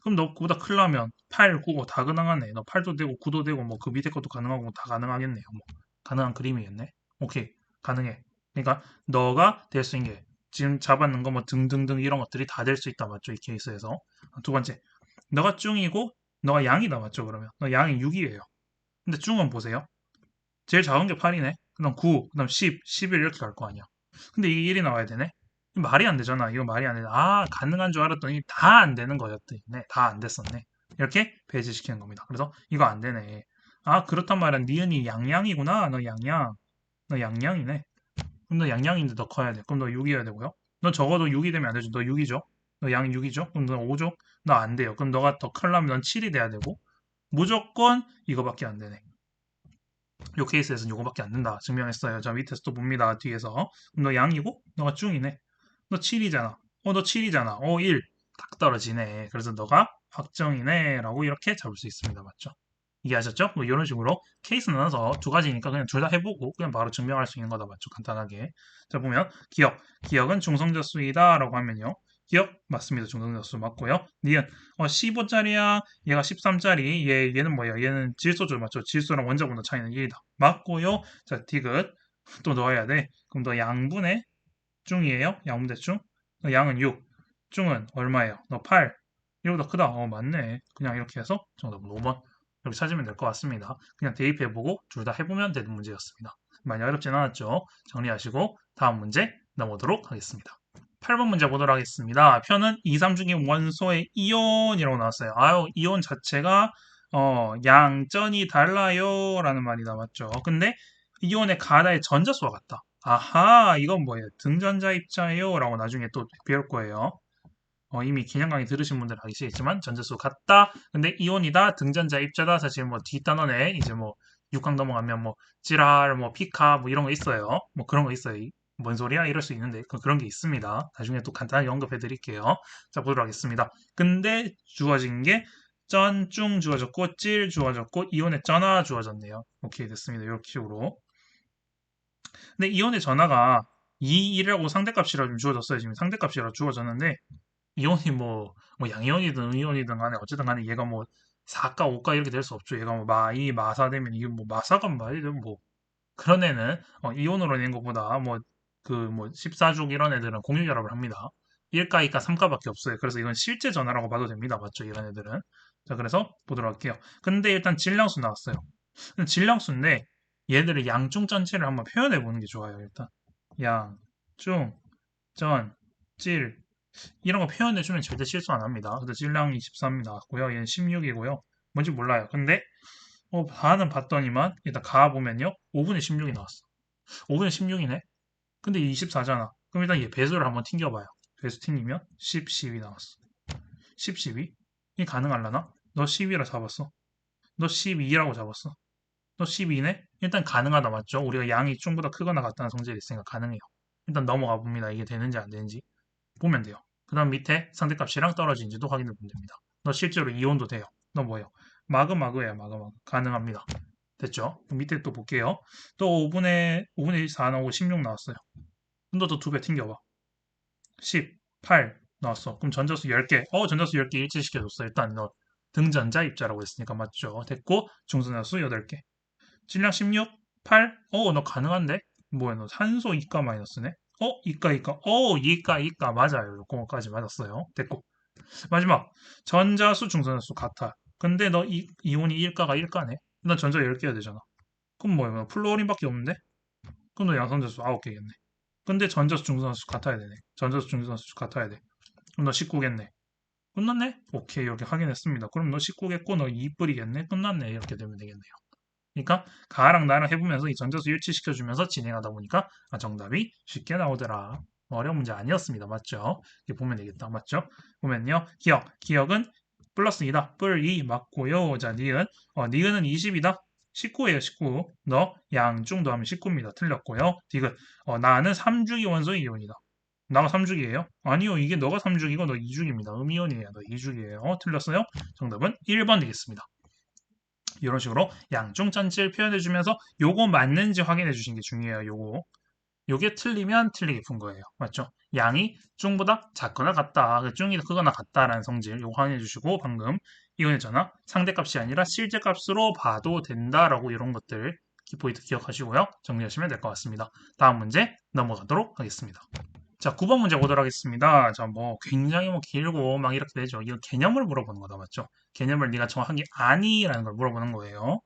그럼 너 그보다 크려면 8, 9, 다 가능하네. 너 8도 되고 9도 되고 뭐 그 밑에 것도 가능하고 다 가능하겠네요. 뭐 가능한 그림이겠네. 오케이. 가능해. 그러니까 너가 될 수 있는 게 지금 잡았는 거 뭐 등등등 이런 것들이 다 될 수 있다 맞죠? 이 케이스에서. 두 번째. 너가 쭝이고 너가 양이다 맞죠? 그러면 너 양이 6이에요. 근데 쭝은 보세요. 제일 작은 게 8이네. 그다음 9, 그다음 10, 11 이렇게 갈 거 아니야. 근데 이게 1이 나와야 되네. 말이 안 되잖아. 이거 말이 안 돼. 아, 가능한 줄 알았더니 다 안 되는 거였네. 다 안 됐었네. 이렇게 배제시키는 겁니다. 그래서 이거 안 되네. 아, 그렇단 말은 니은이 양양이구나. 너 양양. 너 양양이네. 그럼 너 양양인데 더 커야 돼. 그럼 너 6이어야 되고요. 너 적어도 6이 되면 안 되죠. 너 6이죠. 너 양이 6이죠. 그럼 너 5죠. 너 안 돼요. 그럼 너가 더 크려면 넌 7이 돼야 되고 무조건 이거밖에 안 되네. 요 케이스에서는 요거밖에 안 된다. 증명했어요. 자, 밑에서 또 봅니다. 뒤에서. 그럼 너 양이고, 너가 중이네. 너 7이잖아. 너 7이잖아. 1. 딱 떨어지네. 그래서 너가 확정이네. 라고 이렇게 잡을 수 있습니다. 맞죠? 이해하셨죠? 뭐 이런 식으로 케이스 나눠서 두 가지니까 그냥 둘 다 해보고 그냥 바로 증명할 수 있는 거다. 맞죠? 간단하게. 자, 보면 기억. 기억은 중성자수이다. 라고 하면요. 기억 맞습니다. 중성자수 맞고요. 니은 15짜리야. 얘가 13짜리. 얘는 뭐야? 얘는 질소죠. 맞죠? 질소랑 원자분의 차이는 1이다. 맞고요. 자, 디귿 또 넣어야 돼. 그럼 너 양분의 중이에요? 양분 대충? 너 양은 6. 중은 얼마예요? 너 8. 이거보다 크다. 맞네. 그냥 이렇게 해서 정답은 5번. 이렇게 찾으면 될 것 같습니다. 그냥 대입해보고 둘 다 해보면 되는 문제였습니다. 많이 어렵진 않았죠? 정리하시고 다음 문제 넘어오도록 하겠습니다. 8번 문제 보도록 하겠습니다. 표는 2, 3중의 원소의 이온이라고 나왔어요. 아유, 이온 자체가 양전이 달라요 라는 말이 나왔죠. 근데 이온의 가다의 전자수와 같다. 아하, 이건 뭐예요? 등전자 입자예요 라고 나중에 또 배울 거예요. 이미 기념 강의 들으신 분들은 아시겠지만 전자수 같다. 근데 이온이다, 등전자 입자다. 사실 뭐 뒷단원에 이제 뭐 6강 넘어가면 뭐 찌랄, 뭐 피카 뭐 이런 거 있어요. 뭐 그런 거 있어요. 뭔 소리야? 이럴 수 있는데 그런 게 있습니다. 나중에 또 간단하게 언급해 드릴게요. 자, 보도록 하겠습니다. 근데 주어진 게 쩐, 쭝 주어졌고 찔 주어졌고 이온의 쩌나 주어졌네요. 오케이 됐습니다. 이렇게 식으로. 근데 이온의 전화가 2, 1이라고 상대값이라 좀 주어졌어요. 지금 상대값이라 주어졌는데 이온이 뭐 양이온이든 음이온이든 간에 어쨌든 간에 얘가 뭐 4가 5가 이렇게 될 수 없죠. 얘가 뭐 마2, 마4 되면 이게 뭐 마사가 말이든 뭐 그런 애는 이온으로 낸 것보다 뭐 그 뭐 14족 이런 애들은 공유결합을 합니다. 1가, 2가, 3가밖에 없어요. 그래서 이건 실제 전화라고 봐도 됩니다. 맞죠? 이런 애들은. 자, 그래서 보도록 할게요. 근데 일단 질량수 나왔어요. 질량수인데 얘들을 양중 전체를 한번 표현해 보는 게 좋아요. 일단 양, 중, 전, 질 이런 거 표현해 주면 절대 실수 안 합니다. 근데 질량 23이 나왔고요. 얘는 16이고요. 뭔지 몰라요. 근데 반은 봤더니만 일단 가 보면요. 5분의 16이 나왔어. 5분의 16이네. 근데 24잖아. 그럼 일단 얘 배수를 한번 튕겨봐요. 배수 튕기면 10, 12 나왔어. 10, 12? 이 가능할라나? 너 12라 잡았어. 너 12라고 잡았어. 너 12네? 일단 가능하다 맞죠? 우리가 양이 중보다 크거나 같다는 성질이 있으니까 가능해요. 일단 넘어가 봅니다. 이게 되는지 안 되는지 보면 돼요. 그 다음 밑에 상대값이랑 떨어진지도 확인해 보면 됩니다. 너 실제로 이온도 돼요. 너 뭐예요? 마그마그예요. 마그마그. 가능합니다. 됐죠? 밑에 또 볼게요. 또 5분의 4 나오고 16 나왔어요. 그럼 너도 두 배 튕겨봐. 10, 8 나왔어. 그럼 전자수 10개. 전자수 10개 일치시켜줬어. 일단 너 등전자 입자라고 했으니까 맞죠? 됐고 중성자수 8개. 질량 16, 8. 너 가능한데? 뭐야, 너 산소 이가 마이너스네? 이가. 이가. 맞아요. 요거까지 맞았어요. 됐고. 마지막. 전자수, 중성자수 같아. 근데 너 이온이 1가가 1가네? 난 전자 10개야 되잖아. 그럼 뭐야, 플루오린밖에 없는데? 그럼 너 양성자수 9개겠네. 근데 전자수, 중성자수 같아야 되네. 전자수, 중성자수 같아야 돼. 그럼 너 19겠네. 끝났네? 오케이, 이렇게 확인했습니다. 그럼 너 19겠고, 너 2뿌리겠네? 끝났네. 이렇게 되면 되겠네요. 그러니까 가랑 나랑 해보면서 이 전자수 일치시켜주면서 진행하다 보니까 정답이 쉽게 나오더라. 어려운 문제 아니었습니다. 맞죠? 이렇게 보면 되겠다. 맞죠? 보면요. 기억은 플러스 2다. 뿔 2 맞고요. 자, 니은은 20이다. 19예요, 19. 너 양중도 하면 19입니다. 틀렸고요. 디귿, 나는 3주기 원소의 이온이다. 나가 3주기예요? 아니요, 이게 너가 3주기고 너 2주기입니다. 음이온이에요. 너 2주기예요. 틀렸어요? 정답은 1번 되겠습니다. 이런 식으로 양중 전체를 표현해 주면서 요거 맞는지 확인해 주시는 게 중요해요. 요게 틀리면 틀리게 푼 거예요. 맞죠? 양이 중보다 작거나 같다. 중이 크거나 같다라는 성질 요거 확인해 주시고 방금 이온했잖아. 상대값이 아니라 실제값으로 봐도 된다라고 이런 것들 포인트 기억하시고요. 정리하시면 될 것 같습니다. 다음 문제 넘어가도록 하겠습니다. 자, 9번 문제 보도록 하겠습니다. 자, 뭐 굉장히 뭐 길고 막 이렇게 되죠. 이거 개념을 물어보는 거다, 맞죠? 개념을 네가 정확하게 아니라는 걸 물어보는 거예요.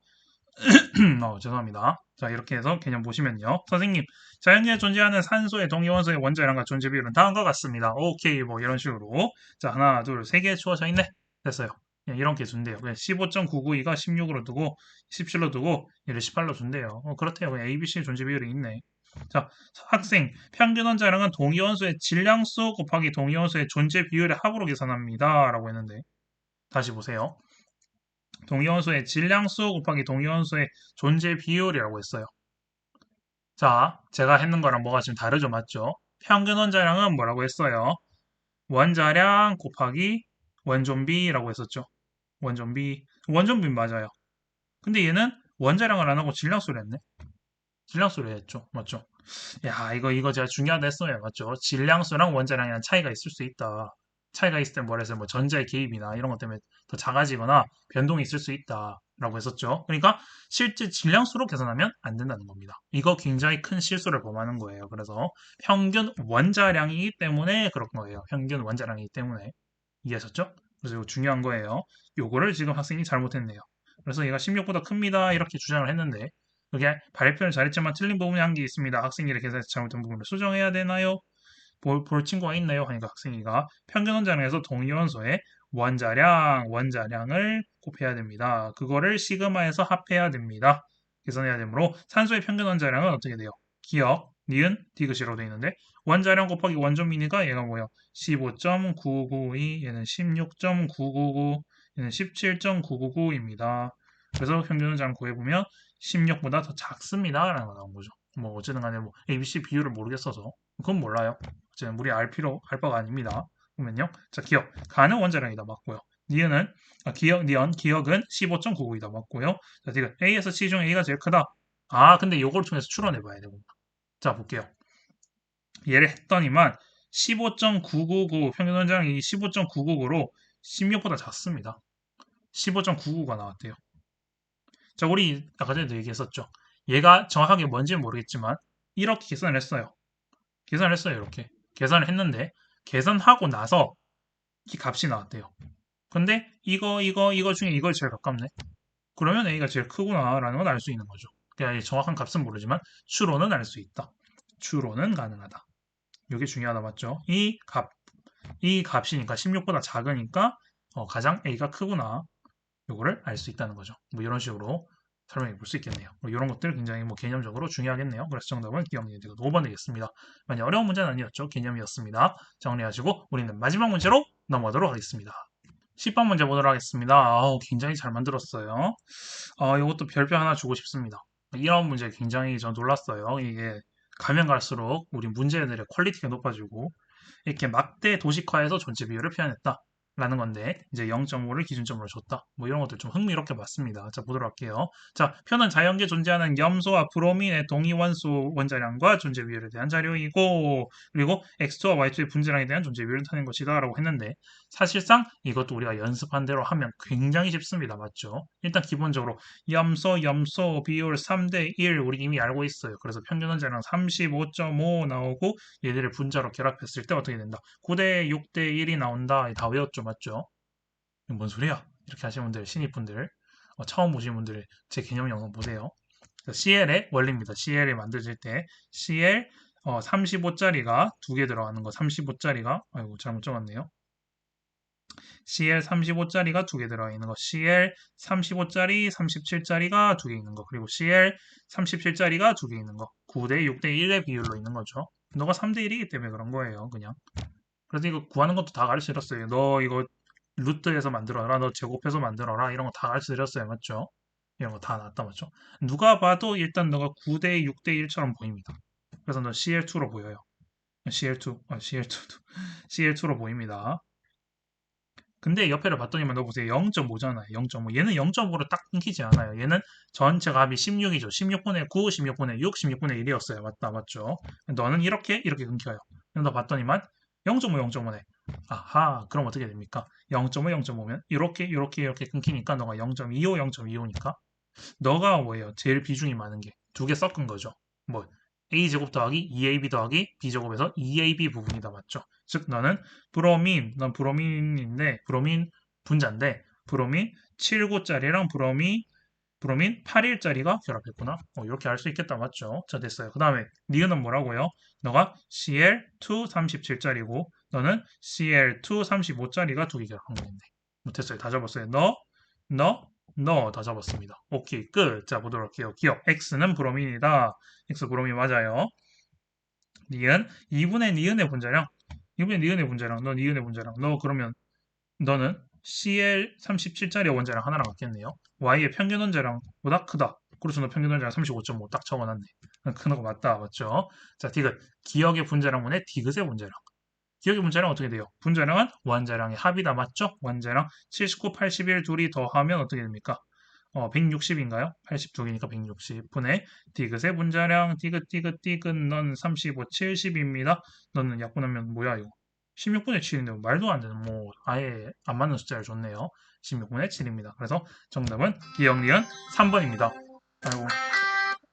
죄송합니다. 자, 이렇게 해서 개념 보시면요. 선생님, 자연계에 존재하는 산소의 동위원소의 원자량과 존재 비율은 다음과 같습니다. 오케이, 뭐 이런 식으로. 자, 하나, 둘, 세 개 주어져 있네. 됐어요. 이런 게 준대요. 15.992가 16으로 두고, 17로 두고, 얘를 18로 준대요. 그렇대요. 그냥 ABC 존재 비율이 있네. 자, 학생, 평균 원자량은 동위원소의 질량수 곱하기 동위원소의 존재 비율의 합으로 계산합니다. 라고 했는데, 다시 보세요. 동위원소의 질량수 곱하기 동위원소의 존재 비율이라고 했어요. 자, 제가 했는 거랑 뭐가 지금 다르죠, 맞죠? 평균 원자량은 뭐라고 했어요? 원자량 곱하기 원존비라고 했었죠. 원존비 맞아요. 근데 얘는 원자량을 안 하고 질량수를 했네. 질량수를 했죠, 맞죠? 야, 이거 제가 중요하다 했어요. 맞죠? 질량수랑 원자량이랑 차이가 있을 수 있다. 차이가 있을 때 뭐라 해서 뭐 전자의 개입이나 이런 것 때문에 더 작아지거나 변동이 있을 수 있다라고 했었죠. 그러니까 실제 질량수로 계산하면 안 된다는 겁니다. 이거 굉장히 큰 실수를 범하는 거예요. 그래서 평균 원자량이기 때문에 그런 거예요. 평균 원자량이기 때문에. 이해하셨죠? 그래서 이거 중요한 거예요. 요거를 지금 학생이 잘못했네요. 그래서 얘가 16보다 큽니다. 이렇게 주장을 했는데 그게 발표를 잘했지만 틀린 부분이 한 개 있습니다. 학생이 계산해서 잘못된 부분을 수정해야 되나요? 볼 친구가 있나요? 하니까 학생이가 평균 원자량에서 동위원소의 원자량을 곱해야 됩니다. 그거를 시그마에서 합해야 됩니다. 계산해야 되므로 산소의 평균 원자량은 어떻게 돼요? 기억, 니은, 디귿이라고 되어 있는데 원자량 곱하기 원존미니가 얘가 뭐예요? 15.992, 얘는 16.999, 얘는 17.999입니다. 그래서 평균 원자량 구해보면 16보다 더 작습니다. 라는 거 나온 거죠. 뭐 어쨌든 간에 뭐 ABC 비율을 모르겠어서 그건 몰라요. 어쨌든 우리 알 바가 아닙니다. 보면요. 자, 기억. 가는 원자량이다 맞고요. 니은은 기억은 15.99이다 맞고요. 자, 지금 A에서 C 중 A가 제일 크다. 아, 근데 이걸 통해서 추론해 봐야 되고. 자, 볼게요. 얘를 했더니만 15.999 평균 원자량이 15.999로 16보다 작습니다. 15.99가 나왔대요. 자, 우리 아까 전에도 얘기했었죠. 얘가 정확하게 뭔지는 모르겠지만 이렇게 계산을 했어요. 계산을 했어요. 이렇게. 계산을 했는데 계산하고 나서 이 값이 나왔대요. 근데 이거 중에 이걸 제일 가깝네. 그러면 A가 제일 크구나라는 건 알 수 있는 거죠. 그냥 정확한 값은 모르지만 추론은 알 수 있다. 추론은 가능하다. 이게 중요하다 맞죠? 이 값이니까 16보다 작으니까 가장 A가 크구나. 요거를 알 수 있다는 거죠. 뭐 이런 식으로 설명해 볼 수 있겠네요. 뭐 이런 것들 굉장히 뭐 개념적으로 중요하겠네요. 그래서 정답은 기억니은가 5번 되겠습니다. 많이 어려운 문제는 아니었죠. 개념이었습니다. 정리하시고 우리는 마지막 문제로 넘어가도록 하겠습니다. 10번 문제 보도록 하겠습니다. 굉장히 잘 만들었어요. 이것도 별표 하나 주고 싶습니다. 이런 문제 굉장히 전 놀랐어요. 이게 가면 갈수록 우리 문제들의 퀄리티가 높아지고 이렇게 막대 도식화해서 존재 비율을 표현했다. 라는 건데 이제 0.5를 기준점으로 줬다. 뭐 이런 것들 좀 흥미롭게 봤습니다. 자, 보도록 할게요. 자, 표는 자연계에 존재하는 염소와 브로민의 동위 원소 원자량과 존재 비율에 대한 자료이고 그리고 X2와 Y2의 분자량에 대한 존재 비율을 타는 것이다 라고 했는데 사실상 이것도 우리가 연습한 대로 하면 굉장히 쉽습니다. 맞죠? 일단 기본적으로 염소 비율 3대 1 우리 이미 알고 있어요. 그래서 평균 원자량 35.5 나오고 얘들을 분자로 결합했을 때 어떻게 된다? 9대 6대 1이 나온다. 다 외웠죠, 맞죠? 뭔 소리야? 이렇게 하시는 분들, 신입분들, 처음 보시는 분들 제 개념 영상 보세요. CL의 원리입니다. CL을 만드실 때 CL 35짜리가 두 개 들어가는 거, 35짜리가 아이고 잘못 적었네요. CL 35짜리가 두 개 들어가 있는 거, CL 35짜리, 37짜리가 두 개 있는 거, 그리고 CL 37짜리가 두 개 있는 거, 9대 6대 1의 비율로 있는 거죠. 너가 3대 1이기 때문에 그런 거예요, 그냥. 그래서 이거 구하는 것도 다 가르쳐드렸어요. 너 이거 루트에서 만들어라, 너 제곱해서 만들어라, 이런 거 다 가르쳐드렸어요, 맞죠? 이런 거 다 나왔다, 맞죠? 누가 봐도 일단 너가 9대 6대 1처럼 보입니다. 그래서 너 CL2로 보여요. CL2, CL2, CL2로 보입니다. 근데 옆에를 봤더니만 너 보세요. 0.5잖아요. 0.5. 얘는 0.5로 딱 끊기지 않아요. 얘는 전체 값이 16이죠. 16분의 9, 16분의 6, 16분의 1이었어요. 맞다, 맞죠? 너는 이렇게 끊겨요. 그럼 너 봤더니만 0.5, 0.5네. 아하, 그럼 어떻게 됩니까? 0.5, 0.5면 이렇게 끊기니까 너가 0.25, 0.25니까 너가 뭐예요? 제일 비중이 많은 게 두 개 섞은 거죠. 뭐 a제곱 더하기 2ab 더하기 b제곱에서 2ab 부분이다 맞죠? 즉 너는 넌 브로민인데 브로민 분자인데 브로민 7구짜리랑 브로민 8일짜리가 결합했구나. 이렇게 알 수 있겠다 맞죠? 자 됐어요. 그 다음에 니은은 뭐라고요? 너가 CL2 37짜리고 너는 CL2 35짜리가 두 개 결합한 거겠네. 못했어요. 다 접었어요. 다 잡았습니다. 오케이, 끝. 자, 보도록 할게요. 기억. X는 브로민이다. X 브로민 맞아요. 니은. 2분의 니은의 분자량. 2분의 니은의 분자량. 너 니은의 분자량. 너 그러면 너는 CL37짜리 원자량 하나랑 같겠네요. Y의 평균 원자량보다 크다. 그래서 너 평균 원자량 35.5 딱 적어놨네. 큰 거 맞다. 맞죠? 자, 디귿. 기억의 분자량분의 디귿의 분자량. 기억의 분자량 어떻게 돼요? 분자량은 원자량의 합이다. 맞죠? 원자량 79, 81 둘이 더하면 어떻게 됩니까? 160인가요? 82개니까 160분의 디귿의 분자량 디귿 넌 35, 70입니다. 너는 약분하면 뭐야 이거? 16분의 7인데 말도 안 되는 뭐 아예 안 맞는 숫자를 줬네요. 16분의 7입니다. 그래서 정답은 기억 니은 3번입니다. 아이고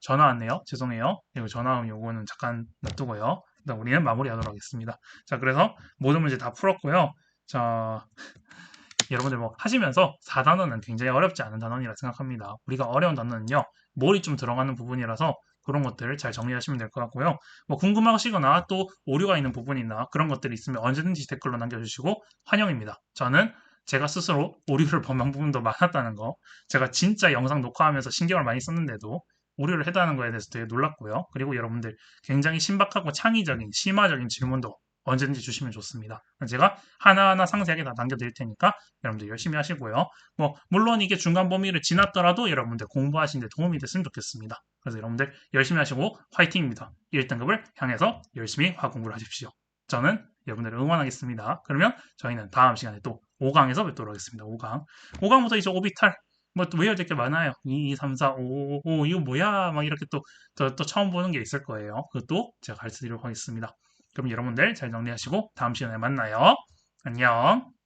전화 왔네요. 죄송해요. 이거 전화 온 요거는 잠깐 놔두고요. 일단 우리는 마무리하도록 하겠습니다. 자 그래서 모든 문제 다 풀었고요. 자 여러분들 뭐 하시면서 4단원은 굉장히 어렵지 않은 단원이라 생각합니다. 우리가 어려운 단원은요, 몰이 좀 들어가는 부분이라서 그런 것들을 잘 정리하시면 될 것 같고요. 뭐 궁금하시거나 또 오류가 있는 부분이나 그런 것들이 있으면 언제든지 댓글로 남겨주시고 환영입니다. 저는 제가 스스로 오류를 범한 부분도 많았다는 거, 제가 진짜 영상 녹화하면서 신경을 많이 썼는데도 오류를 했다는 거에 대해서 되게 놀랐고요. 그리고 여러분들 굉장히 신박하고 창의적인, 심화적인 질문도 언제든지 주시면 좋습니다. 제가 하나하나 상세하게 다 남겨드릴 테니까 여러분들 열심히 하시고요. 뭐 물론 이게 중간 범위를 지났더라도 여러분들 공부하시는 데 도움이 됐으면 좋겠습니다. 그래서 여러분들 열심히 하시고 화이팅입니다. 1등급을 향해서 열심히 화학 공부를 하십시오. 저는 여러분들을 응원하겠습니다. 그러면 저희는 다음 시간에 또 5강에서 뵙도록 하겠습니다. 5강. 5강부터 이제 오비탈 뭐 또 외워야 될 게 많아요. 2, 3, 4, 5, 5, 이거 뭐야? 막 이렇게 또 처음 보는 게 있을 거예요. 그것도 제가 가르쳐 드리도록 하겠습니다. 그럼 여러분들 잘 정리하시고 다음 시간에 만나요. 안녕.